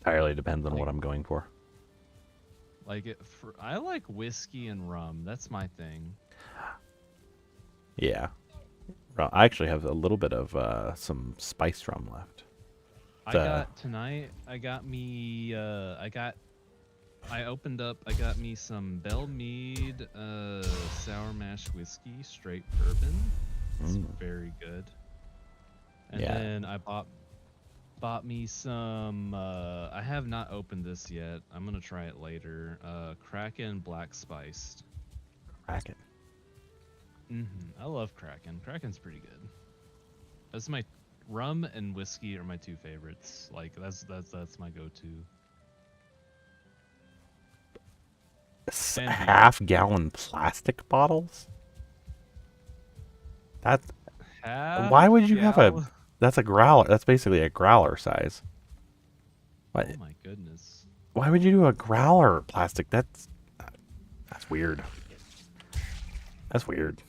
Entirely depends on what I'm going for. I like whiskey and rum. That's my thing. Yeah. I actually have a little bit of some spiced rum left. I got me some Bell Mead sour mash whiskey, straight bourbon. It's very good. And then I bought me some I have not opened this yet. I'm gonna try it later. Kraken Black Spiced. Kraken. I love Kraken. Kraken's pretty good. That's my rum and whiskey are my two favorites. Like that's my go-to. Half-gallon plastic bottles? Why would you have a... That's a growler. That's basically a growler size. What? Oh my goodness. Why would you do a growler plastic? That's weird. That's weird.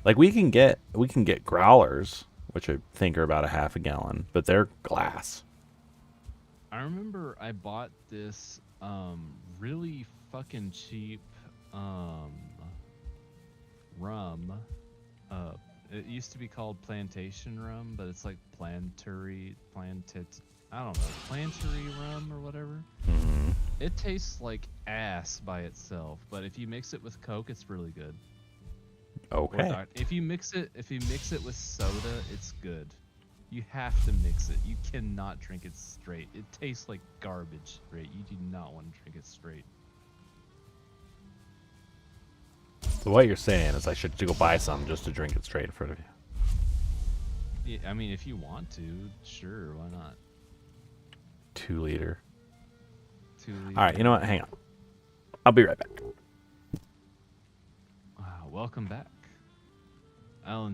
Like we can get growlers, which I think are about a half a gallon, but they're glass. I remember I bought this really fucking cheap rum. Uh, it used to be called plantation rum, but it's like I don't know, plantery rum or whatever. Hmm. It tastes like ass by itself, but if you mix it with Coke, it's really good. Or Okay. if you mix it with soda, it's good. You have to mix it. You cannot drink it straight. It tastes like garbage straight. You do not want to drink it straight. So what you're saying is I should go buy some just to drink it straight in front of you. Yeah, I mean, if you want to, sure, why not? 2 liter. 2 liter. All right, you know what? Hang on. I'll be right back. Welcome back. I'll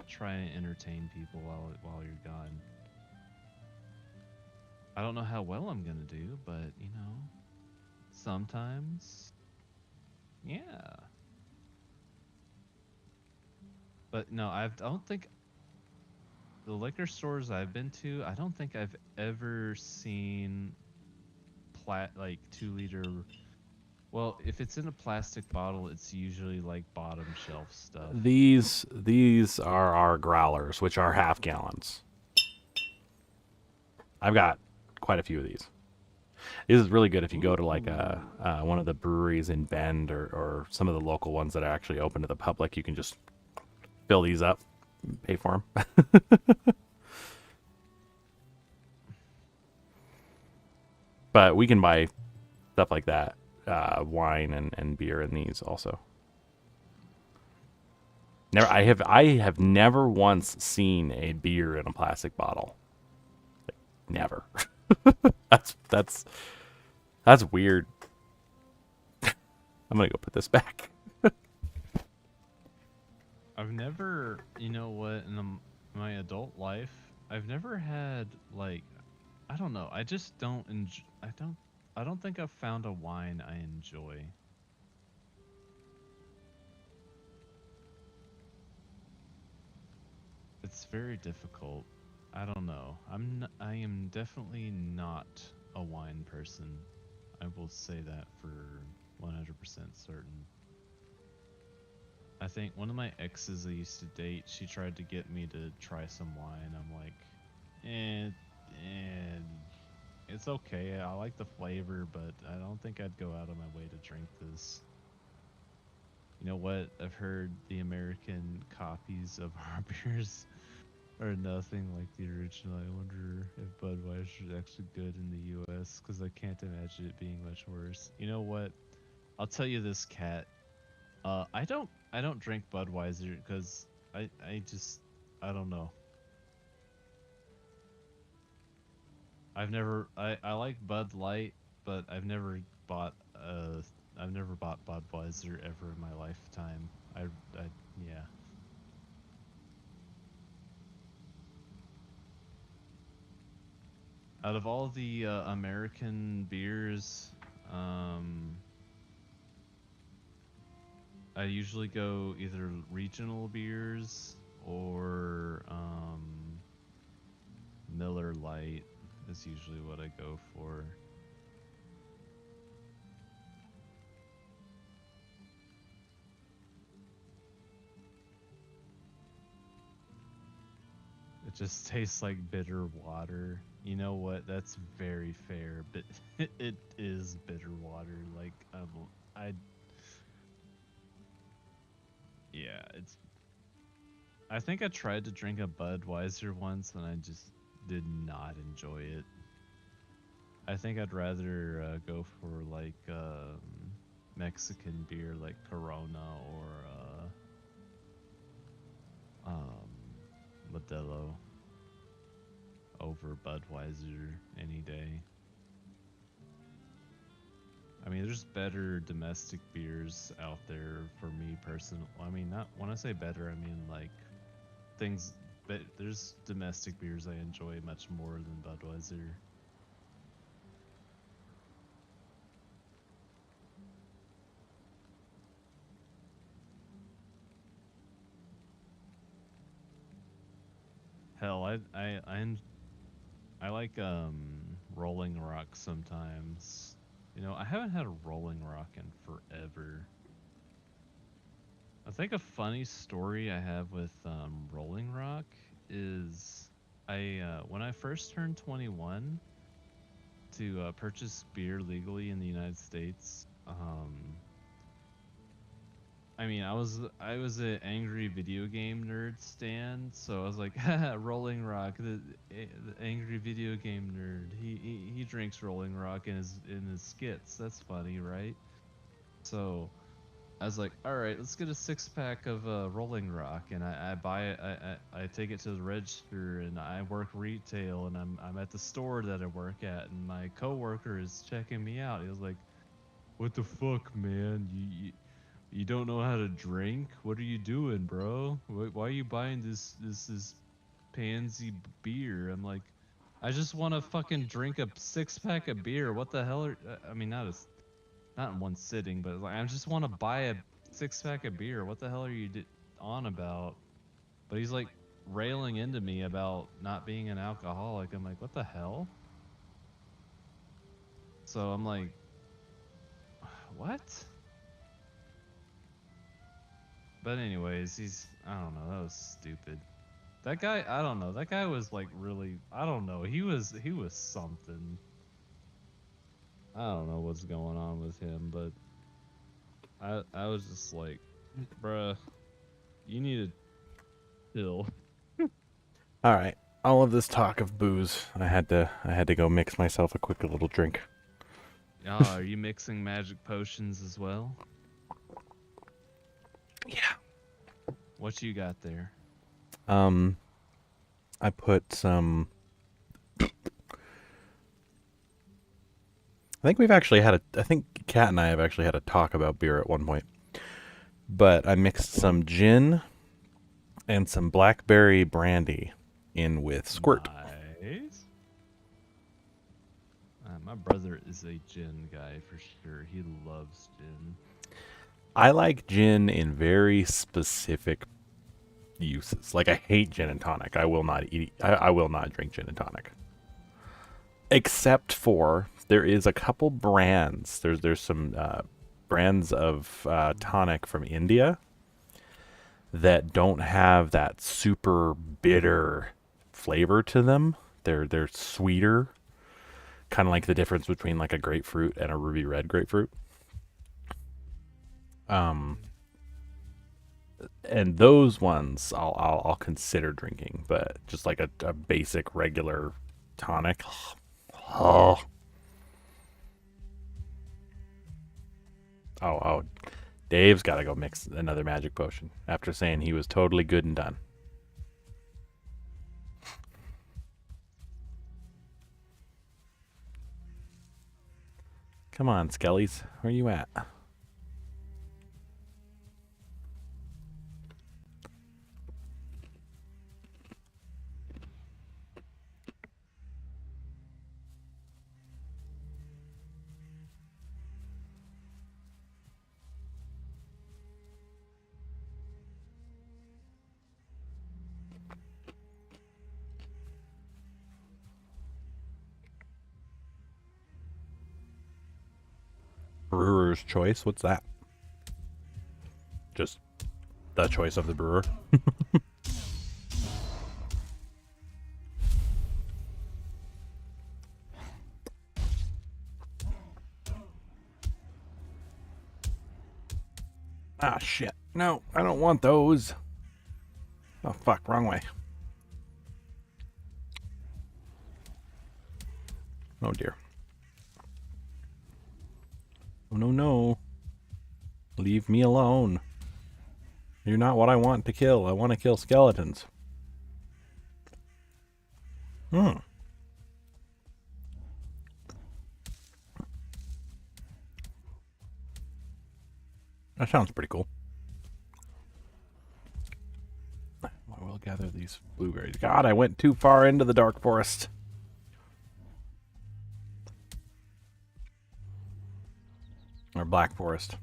try and entertain people while you're gone. I don't know how well I'm gonna do, but you know, sometimes, yeah. But no, I don't think the liquor stores I've been to, I don't think I've ever seen like 2 liter. Well, if it's in a plastic bottle, it's usually like bottom shelf stuff. These are our growlers, which are half gallons. I've got quite a few of these. This is really good if you go to like one of the breweries in Bend or some of the local ones that are actually open to the public. You can just fill these up, pay for them. But we can buy stuff like that, wine and beer in these also. I have never once seen a beer in a plastic bottle. Like, never. That's weird. I'm gonna go put this back. I've never, you know what, my adult life, I've never had like, I don't know. I just don't enjoy. I don't think I've found a wine I enjoy. It's very difficult. I don't know. I am definitely not a wine person. I will say that for 100% certain. I think one of my exes I used to date, she tried to get me to try some wine. I'm like, it's okay. I like the flavor, but I don't think I'd go out of my way to drink this. You know what? I've heard the American copies of our beers are nothing like the original. I wonder if Budweiser is actually good in the U.S. because I can't imagine it being much worse. You know what? I'll tell you this, Cat. I don't drink Budweiser because I don't know. I like Bud Light, but I've never bought Budweiser ever in my lifetime. Yeah. Out of all the American beers, um, I usually go either regional beers or Miller Lite is usually what I go for. It just tastes like bitter water. You know what? That's very fair, but it is bitter water. Like I yeah, it's. I think I tried to drink a Budweiser once and I just did not enjoy it. I think I'd rather go for like Mexican beer like Corona or Modelo over Budweiser any day. I mean, there's better domestic beers out there for me personally. I mean, not when I say better, I mean like things. But there's domestic beers I enjoy much more than Budweiser. Hell, I like Rolling Rock sometimes. You know, I haven't had a Rolling Rock in forever. I think a funny story I have with Rolling Rock is when I first turned 21 to purchase beer legally in the United States. I mean, I was an angry video game nerd stan, so I was like, haha, Rolling Rock, the angry video game nerd. He drinks Rolling Rock in his skits. That's funny, right? So I was like, all right, let's get a 6 pack of Rolling Rock, and I buy it. I take it to the register, and I work retail, and I'm at the store that I work at, and my coworker is checking me out. He was like, "What the fuck, man? You don't know how to drink? What are you doing, bro? Why are you buying this pansy beer?" I'm like, I just want to fucking drink a 6 pack of beer. What the hell are? I mean, not in one sitting, but like I just want to buy a 6 pack of beer. What the hell are you on about? But he's like railing into me about not being an alcoholic. I'm like, what the hell? So I'm like, what? But anyways, I don't know, that was stupid. That guy, I don't know. That guy was like really, I don't know. He was something. I don't know what's going on with him, but I was just like, bruh, you need to chill. All right. All of this talk of booze, I had to go mix myself a quick little drink. Are you mixing magic potions as well? Yeah. What you got there? I put some. I think we've actually had a. I think Kat and I have actually had a talk about beer at one point. But I mixed some gin and some blackberry brandy in with squirt. Nice. My brother is a gin guy for sure. He loves gin. I like gin in very specific uses. Like I hate gin and tonic. I will not eat. I will not drink gin and tonic. Except for there is a couple brands. There's some brands of tonic from India that don't have that super bitter flavor to them. They're sweeter, kind of like the difference between like a grapefruit and a ruby red grapefruit. And those ones I'll consider drinking, but just like a basic regular tonic. Oh. Oh, Dave's got to go mix another magic potion after saying he was totally good and done. Come on, Skellies. Where you at? Brewer's choice? What's that? Just the choice of the brewer. Ah, shit. No, I don't want those. Oh, fuck. Wrong way. Oh, dear. Oh, no, no. Leave me alone. You're not what I want to kill. I want to kill skeletons. Hmm. That sounds pretty cool. I will gather these blueberries. God, I went too far into the dark forest. Or black forest.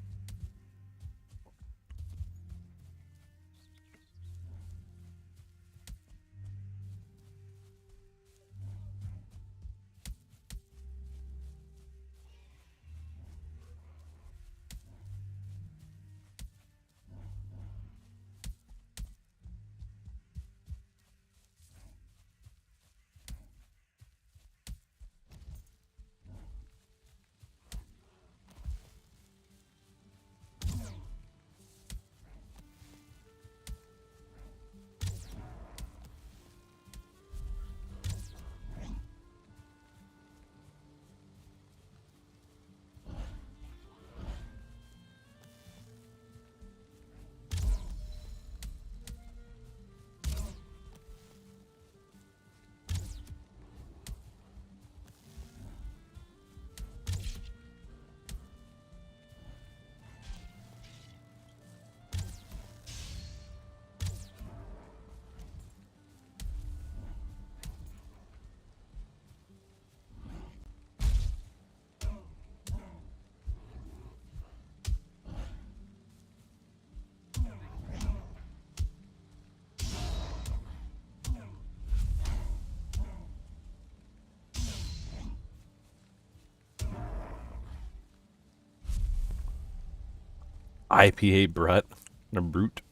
IPA Brut. A brute.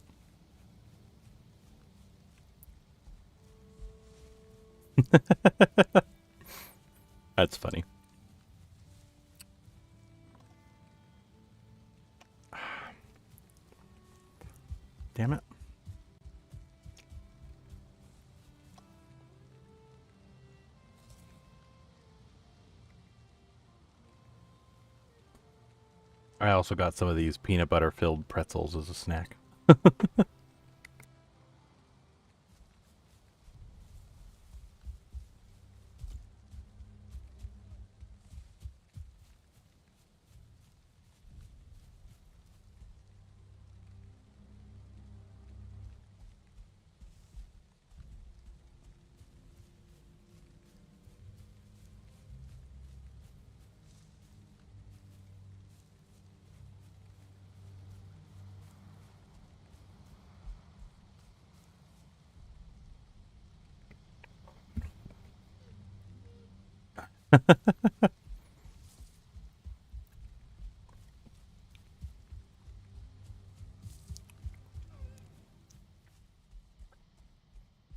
That's funny. Damn it. I also got some of these peanut butter filled pretzels as a snack.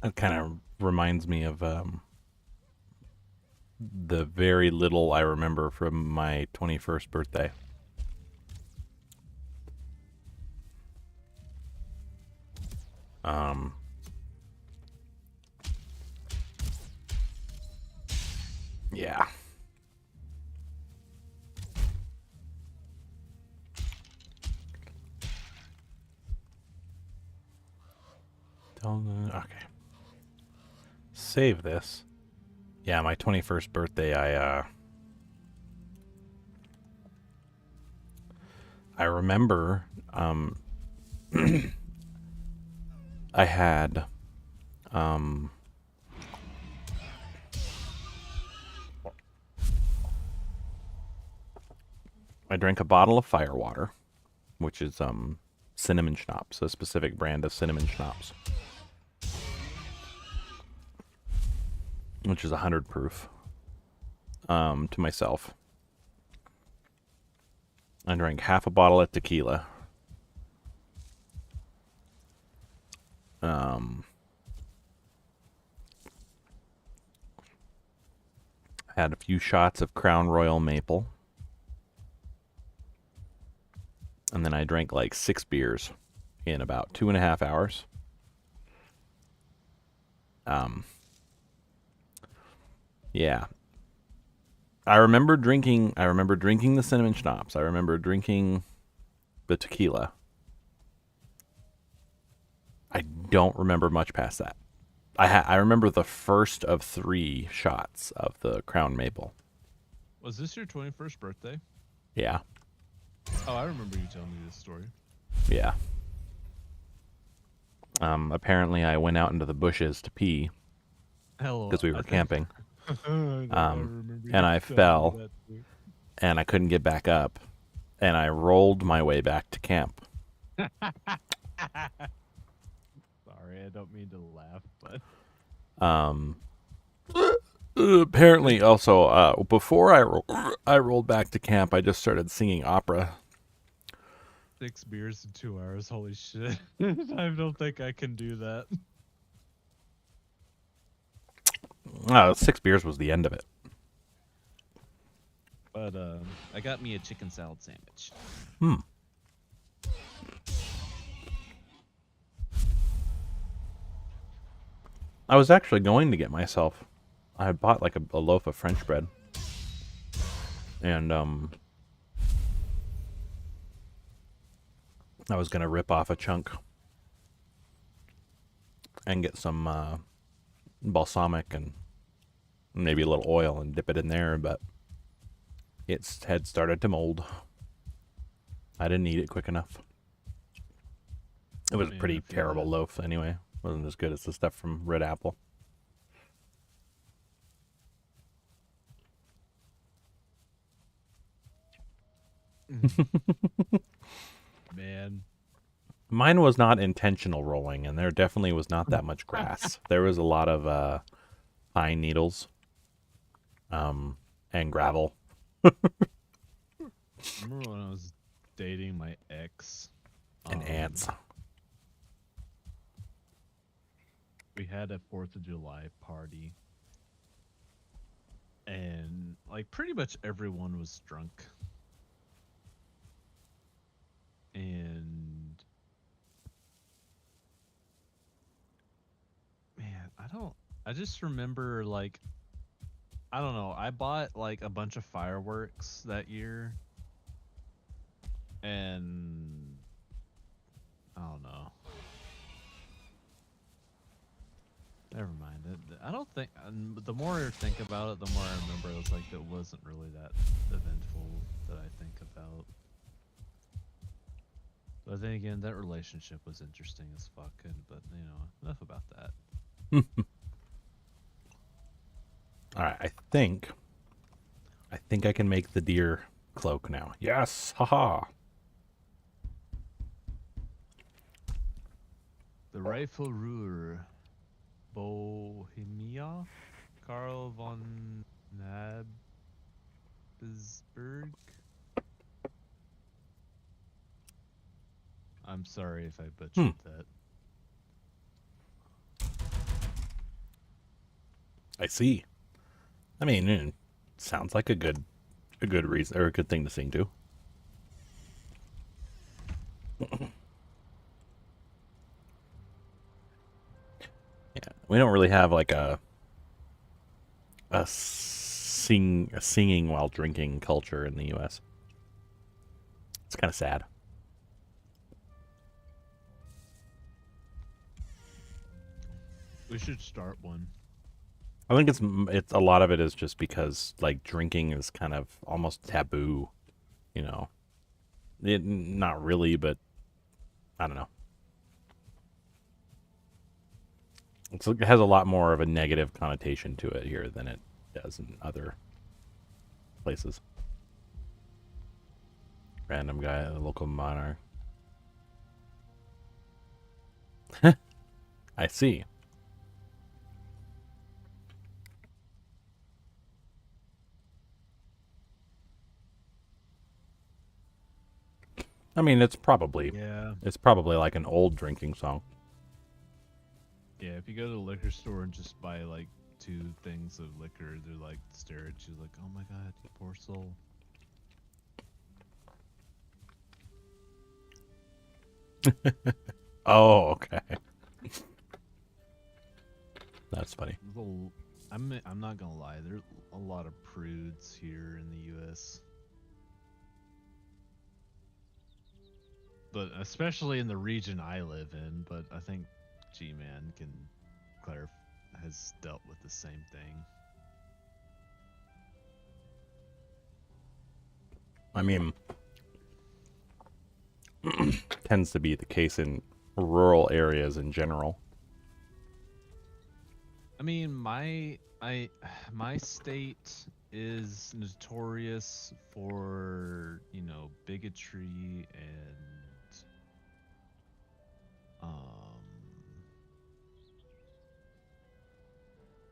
It kind of reminds me of the very little I remember from my 21st birthday. Yeah. Okay. Save this. Yeah, my 21st birthday, I remember, I had, I drank a bottle of Firewater, which is, cinnamon schnapps, a specific brand of cinnamon schnapps, which is 100 proof, to myself. I drank half a bottle of tequila. Had a few shots of Crown Royal Maple. And then I drank like 6 beers in about 2.5 hours. Yeah. I remember drinking the cinnamon schnapps. I remember drinking the tequila. I don't remember much past that. I remember the first of 3 shots of the Crown Maple. Was this your 21st birthday? Yeah. Oh, I remember you telling me this story. Yeah. Apparently I went out into the bushes to pee because we were camping. And I fell and I couldn't get back up and I rolled my way back to camp. Sorry, I don't mean to laugh, but apparently also before I rolled back to camp, I just started singing opera. 6 beers in 2 hours, holy shit. I don't think I can do that. 6 beers was the end of it. But I got me a chicken salad sandwich. I was actually going to get myself. I had bought like a loaf of French bread, and I was gonna rip off a chunk and get some balsamic and maybe a little oil and dip it in there, but it had started to mold. I didn't eat it quick enough. It was a pretty terrible loaf anyway. Wasn't as good as the stuff from Red Apple. Man. Mine was not intentional rolling, and there definitely was not that much grass. There was a lot of pine needles and gravel. Remember when I was dating my ex And ants. We had a 4th of July party, and like pretty much everyone was drunk. And man, I just remember like I don't know, I bought like a bunch of fireworks that year, and I don't know. Never mind. I don't think. The more I think about it, the more I remember. It was like it wasn't really that eventful that I think about. But then again, that relationship was interesting as fuck. But enough about that. All right, I think I can make the deer cloak now. Yes, haha. The rightful ruler, Bohemia, Karl von Nabisberg. I'm sorry if I butchered that. I see. I mean, it sounds like a good reason or a good thing to sing to. Yeah, we don't really have like a singing while drinking culture in the U.S. It's kind of sad. We should start one. I think it's a lot of it is just because like drinking is kind of almost taboo, you know. Not really, but I don't know. It has a lot more of a negative connotation to it here than it does in other places. Random guy, the local monarch. I see. I mean, it's probably like an old drinking song. Yeah, if you go to the liquor store and just buy like 2 things of liquor, they're like stare at you like, "Oh my god, you poor soul." Oh, okay. That's funny. I'm not gonna lie, there's a lot of prudes here in the U.S. But especially in the region I live in. But I think G-Man has dealt with the same thing. I mean, tends to be the case in rural areas in general. I mean, my state is notorious for,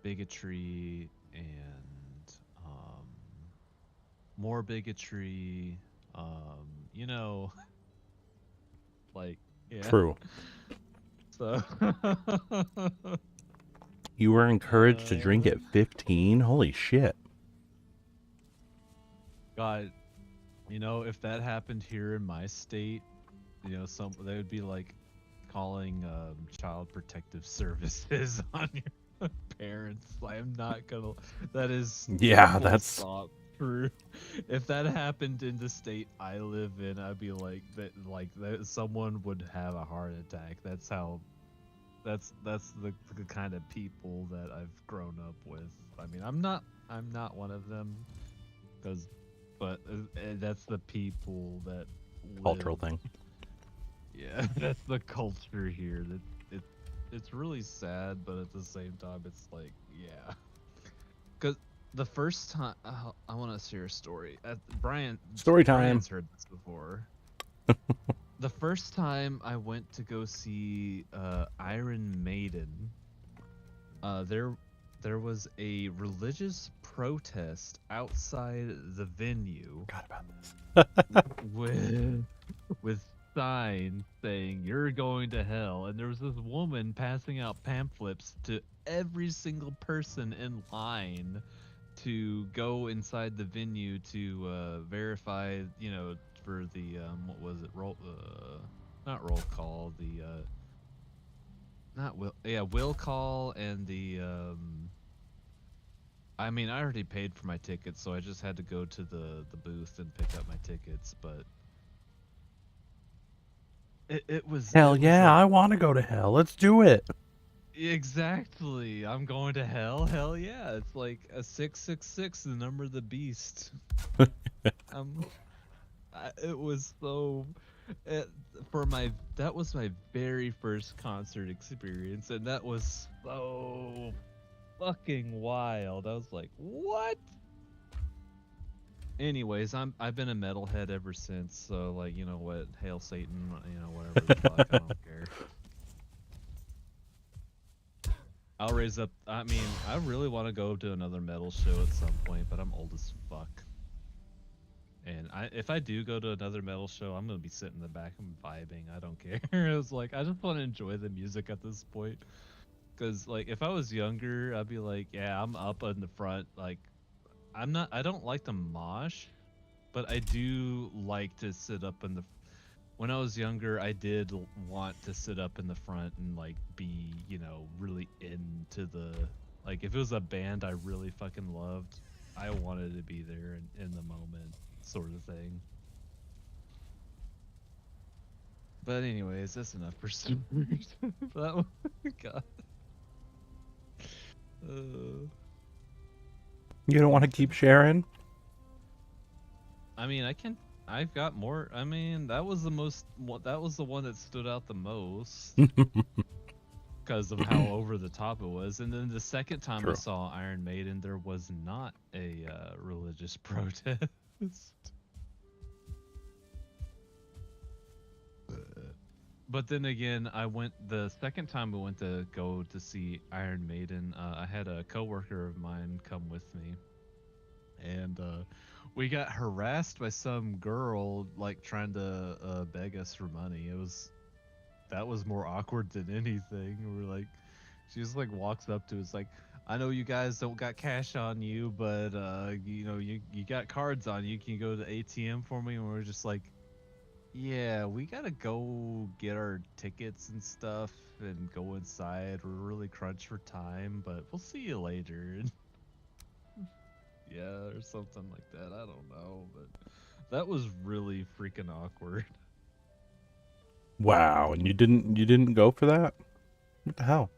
bigotry and more bigotry, you know, like, yeah. True. So You were encouraged to drink at 15? Holy shit. God, if that happened here in my state, they would be like calling child protective services on your parents. I'm not gonna. That is that's true. If that happened in the state I live in, I'd be like that. Someone would have a heart attack. That's how. That's the kind of people that I've grown up with. I mean, I'm not one of them, but that's the people that cultural thing. Yeah, that's the culture here. It's really sad, but at the same time, it's like, yeah. Because the first time, I want to share a story. Story time. Brian's heard this before. The first time I went to go see Iron Maiden, there was a religious protest outside the venue. Forgot about this. with sign saying "You're going to hell," and there was this woman passing out pamphlets to every single person in line to go inside the venue to verify, for the what was it, not roll call, the not will yeah will call, and the I mean, I already paid for my tickets, so I just had to go to the booth and pick up my tickets, but Hell it was yeah, like, I want to go to hell. Let's do it. exactly, I'm going to hell. Hell yeah, it's like a 666, the number of the beast. Um, it was so it, for my that was my very first concert experience, and that was so fucking wild. I was like, what? Anyways, I've been a metalhead ever since, so like, you know what, hail Satan, whatever the fuck, I don't care. I'll raise up. I mean, I really want to go to another metal show at some point, but I'm old as fuck. And if I do go to another metal show, I'm gonna be sitting in the back and vibing. I don't care. It's like, I just want to enjoy the music at this point. Cause like, if I was younger, I'd be like, yeah, I'm up in the front. Like, I don't like to mosh, but I do like to sit up in the. When I was younger, I did want to sit up in the front and like be, really into the, like, if it was a band I really fucking loved, I wanted to be there in the moment, sort of thing. But anyways, that's enough for stories. That one, God. Uh, You don't want to keep sharing? I mean, I've got more. I mean, that was the most. That was the one that stood out the most because of how over the top it was. And then the second time I True. saw Iron Maiden, there was not a religious protest. But then again, I went the second time I went to go to see Iron Maiden. I had a coworker of mine come with me, and we got harassed by some girl like trying to beg us for money. That was more awkward than anything. We're like, she just like walks up to us like, I know you guys don't got cash on you, but you got cards on you. Can you go to the ATM for me? And we're just like, yeah, we gotta go get our tickets and stuff and go inside. We're really crunched for time, but we'll see you later. Yeah, or something like that. I don't know, but that was really freaking awkward. Wow, and you didn't go for that? What the hell?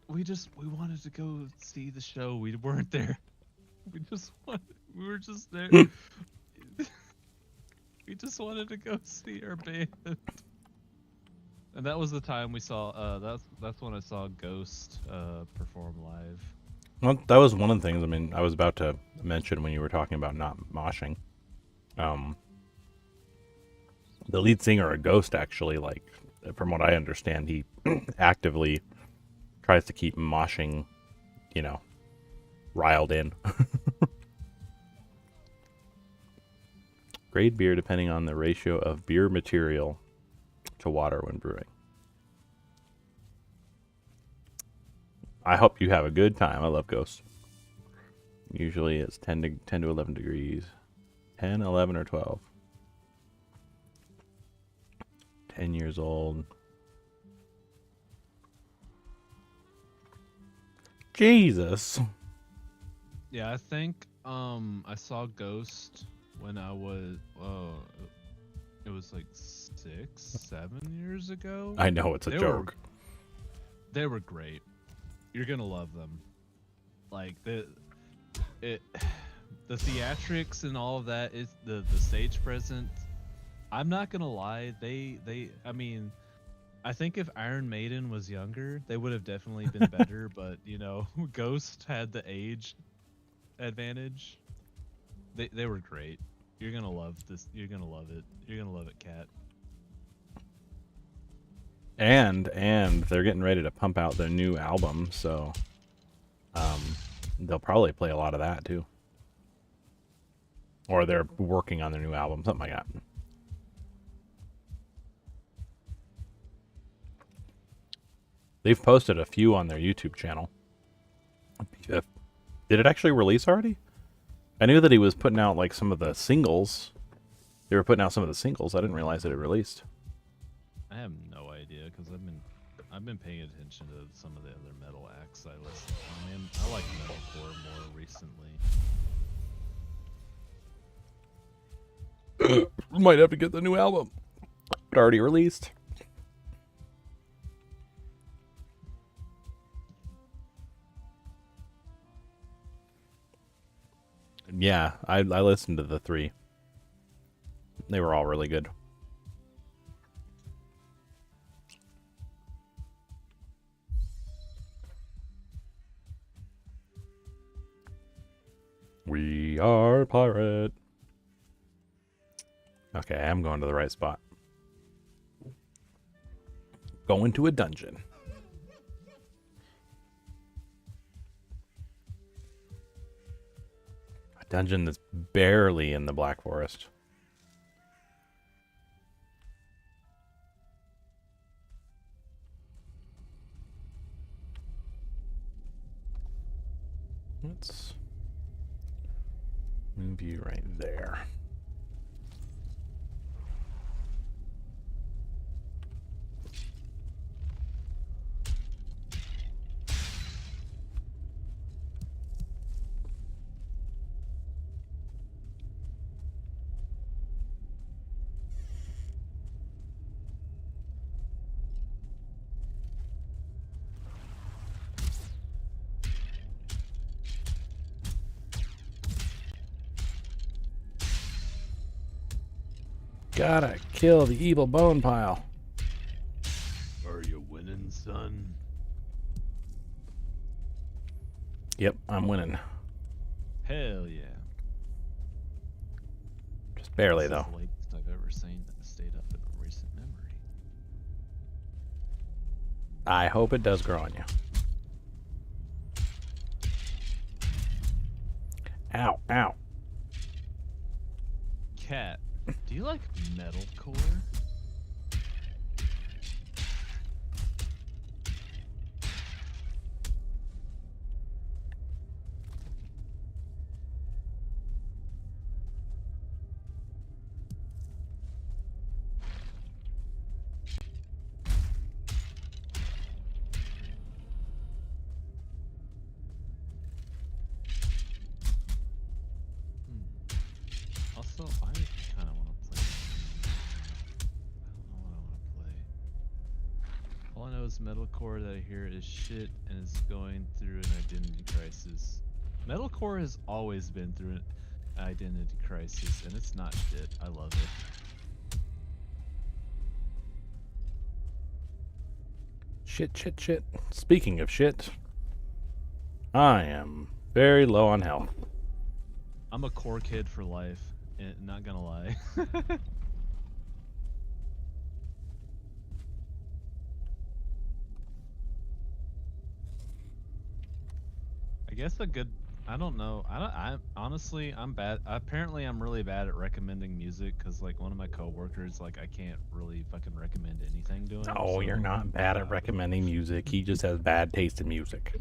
We wanted to go see the show. We weren't there. We were just there. We just wanted to go see our band. And that was the time we saw that's when I saw Ghost perform live. Well, that was one of the things, I mean, I was about to mention when you were talking about not moshing. The lead singer of Ghost, actually, like, from what I understand, he actively tries to keep moshing, riled in. Grade beer depending on the ratio of beer material to water when brewing. I hope you have a good time. I love Ghost. Usually it's 10 to 11 degrees. 10, 11, or 12. 10 years old. Jesus. Yeah, I think I saw Ghost when I was it was like 6-7 years ago. I know it's a joke. They were great. You're gonna love them. Like the theatrics and all of that is the stage presence. I'm not gonna lie, I mean, I think if Iron Maiden was younger, they would have definitely been better, but Ghost had the age advantage. They were great. You're gonna love this. You're gonna love it. You're gonna love it, Kat. And they're getting ready to pump out their new album, so they'll probably play a lot of that too. Or they're working on their new album, something like that. They've posted a few on their YouTube channel. Did it actually release already? I knew that he was putting out like some of the singles. They were putting out some of the singles. I didn't realize that it released. I have no idea because I've been paying attention to some of the other metal acts I listen to. Man, I like metalcore more recently. Might have to get the new album. It already released. Yeah, I listened to the 3. They were all really good. We are pirate. Okay, I'm going to the right spot. Going to a dungeon. A dungeon that's barely in the Black Forest. Let's move you right there. Gotta kill the evil bone pile. Are you winning, son? Yep, I'm winning. Hell yeah. Just barely, This is though. the latest I've ever stayed up in a recent memory. I hope it does grow on you. Ow, ow. Cat, do you like metalcore? Also, I kind of want to play. I don't know what I want to play. All I know is metalcore that I hear is shit and is going through an identity crisis. Metalcore has always been through an identity crisis, and it's not shit. I love it. Shit, shit, shit. Speaking of shit, I am very low on health. I'm a core kid for life, and not gonna lie. I guess a good. I don't know. I honestly, I'm bad. Apparently, I'm really bad at recommending music because, like, one of my coworkers, like, I can't really fucking recommend anything to him. Oh, so, you're not bad at recommending music. He just has bad taste in music.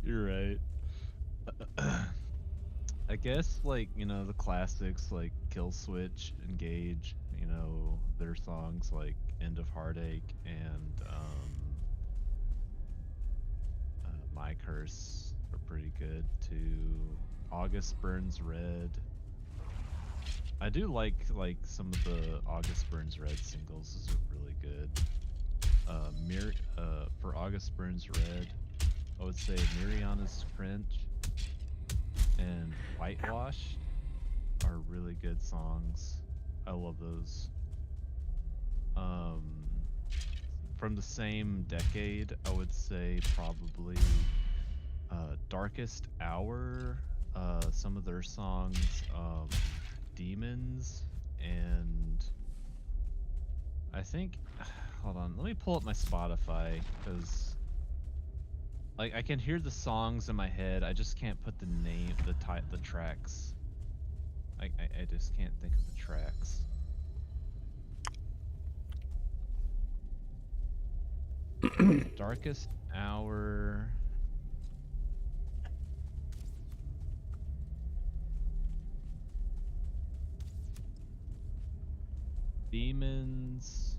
You're right. I guess, like, you know, the classics like Kill Switch, Engage, you know, their songs like End of Heartache and My Curse are pretty good too. August Burns Red. I do like some of the August Burns Red singles. Those are really good. For August Burns Red, I would say Mariana's French and Whitewashed are really good songs. I love those. From the same decade, I would say probably Darkest Hour, some of their songs, Demons, and I think, hold on, let me pull up my Spotify, because like I can hear the songs in my head, I just can't put the name, the tracks. I just can't think of the tracks. Darkest Hour. Demons.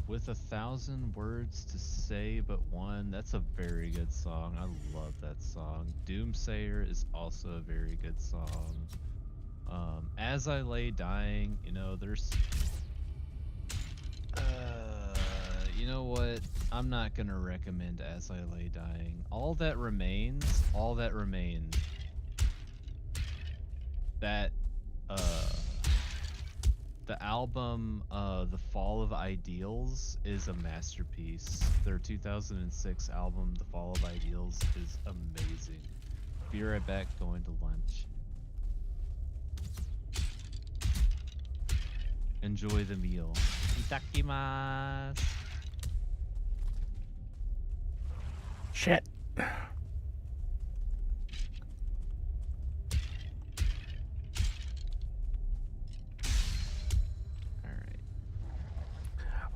With 1,000 words to say but one. That's a very good song. I love that song. Doomsayer is also a very good song. As I Lay Dying, you know, there's you know what? I'm not gonna recommend As I Lay Dying. All That Remains, that the album The Fall of Ideals is a masterpiece. Their 2006 album The Fall of Ideals is amazing. Be right back, going to lunch. Enjoy the meal. Itakimasu. Shit. Alright.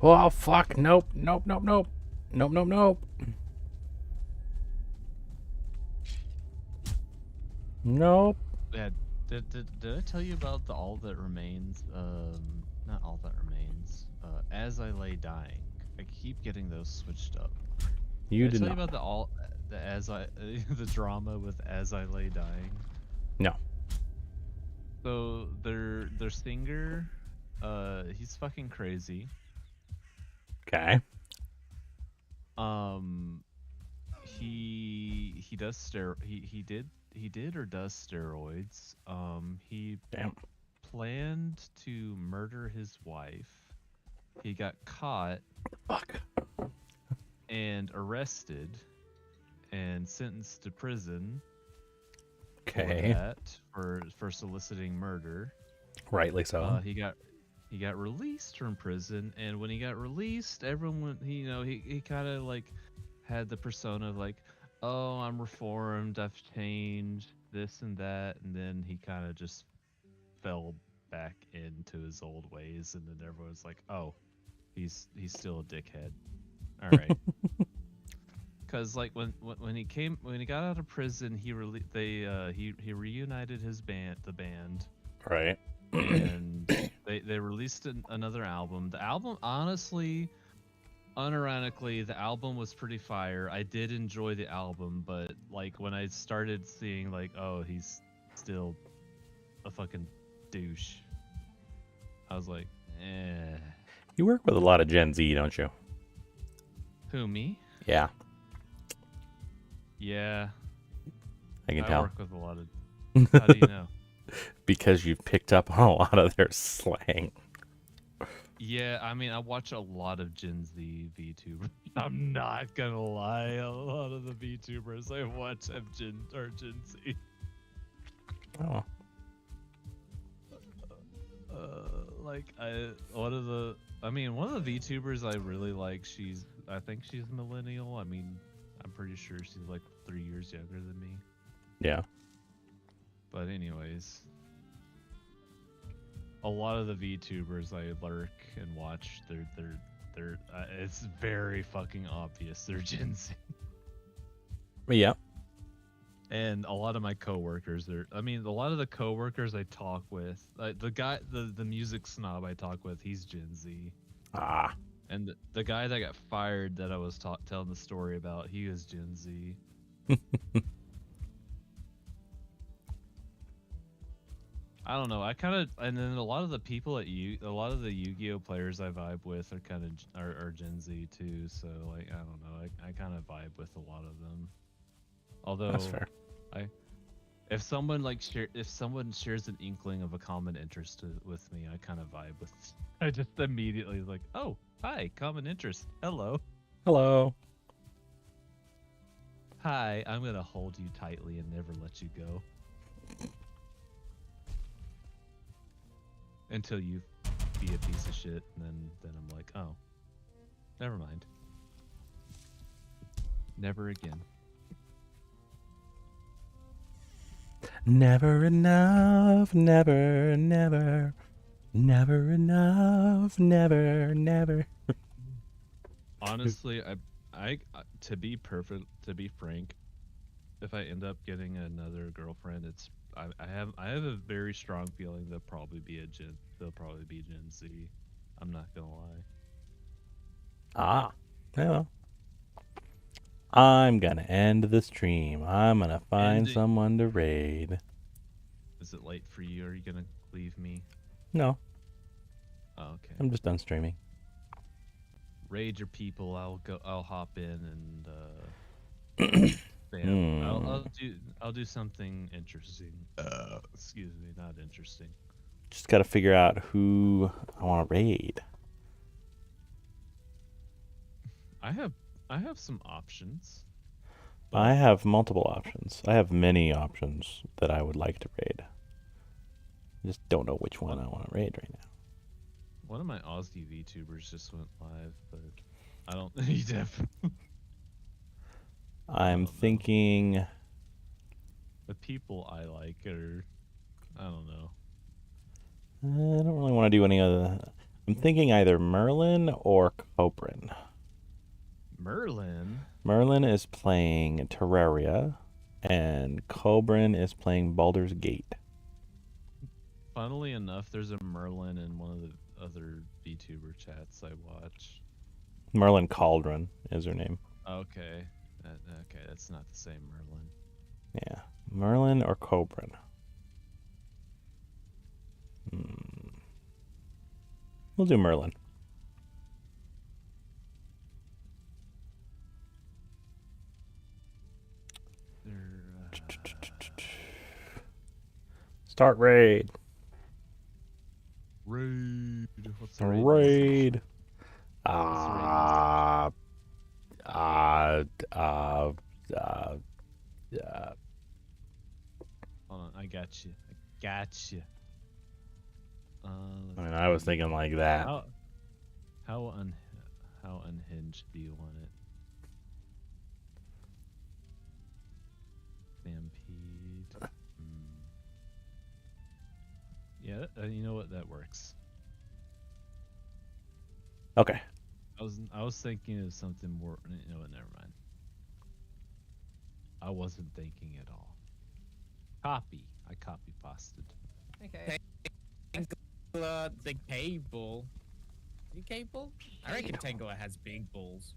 Oh, fuck. Nope. Nope, nope, nope. Nope, nope, nope. Nope. Yeah, did I tell you about the All That Remains? Not All That Remains. As I Lay Dying. I keep getting those switched up. You Did I did tell not. you about the drama with As I Lay Dying? No. So their singer, he's fucking crazy. Okay. He does he did or does steroids. He Damn. planned to murder his wife. He got caught Fuck. and arrested and sentenced to prison Okay. for soliciting murder. Rightly so. He got released from prison, and when he got released, everyone he kind of like had the persona of like, oh, I'm reformed, I've changed, this and that, and then he kind of just fell back into his old ways, and then everyone's like, oh, he's still a dickhead. All right. Because like when he got out of prison, he reunited the band, Right. and they released another album. The album, honestly, unironically, the album was pretty fire. I did enjoy the album, but like when I started seeing like, oh, he's still a fucking douche, I was like, eh. You work with a lot of Gen Z, don't you? Who, me? Yeah. Yeah, I can I tell. work with a lot of. How do you know? Because you've picked up on a lot of their slang. Yeah, I mean, I watch a lot of Gen Z VTubers. I'm not gonna lie, a lot of the VTubers I watch have Gen Z. Oh. One of the VTubers I really like. I think she's millennial. I mean, I'm pretty sure she's like 3 years younger than me. Yeah. But anyways, a lot of the VTubers I lurk and watch, they're it's very fucking obvious they're Gen Z. Yeah. And a lot of my coworkers, a lot of the coworkers I talk with, the music snob I talk with, he's Gen Z. Ah. And the guy that got fired that I was telling the story about, he was Gen Z. I don't know. And then a lot of the people a lot of the Yu-Gi-Oh players I vibe with are Gen Z too. So like, I don't know. I kind of vibe with a lot of them. Although That's fair. if someone shares an inkling of a common interest with me, I kind of vibe with. I just immediately like, oh, hi, common interest. Hello. Hello. Hi, I'm gonna hold you tightly and never let you go. Until you be a piece of shit, and then I'm like, oh, never mind. Never again. Never enough, never, never, never enough, never, never. Honestly, to be frank, if I end up getting another girlfriend, I have a very strong feeling they'll probably be Gen Z. I'm not gonna lie. Ah, well. I'm gonna end the stream. I'm gonna find Ending. someone to raid. Is it late for you? Are you gonna leave me? No, Oh, okay. I'm just done streaming. Raid your people. I'll hop in and spam. I'll do something interesting. Excuse me, not interesting. Just gotta figure out who I want to raid. I have some options. I have multiple options. I have many options that I would like to raid. I just don't know which one I want to raid right now. One of my Aussie VTubers just went live, but I don't. He definitely. I'm thinking. The people I like are, I don't know. I don't really want to do any other. I'm thinking either Merlin or Cobrin. Merlin. Merlin is playing Terraria, and Cobrin is playing Baldur's Gate. Funnily enough, there's a Merlin in one of the other VTuber chats I watch. Merlin Cauldron is her name. Okay. Okay, that's not the same Merlin. Yeah. Merlin or Cobrin? We'll do Merlin. Start raid. Raid. What's the raid? Raid. Hold on, I got you. I mean, I was thinking like that. How unhinged do you want it? Stampede. Yeah, you know what? That works. Okay. I was thinking of something more. You know what? Never mind. I wasn't thinking at all. Copy. I copy pasted. Okay. The cable. The cable? I reckon Tangela has big balls.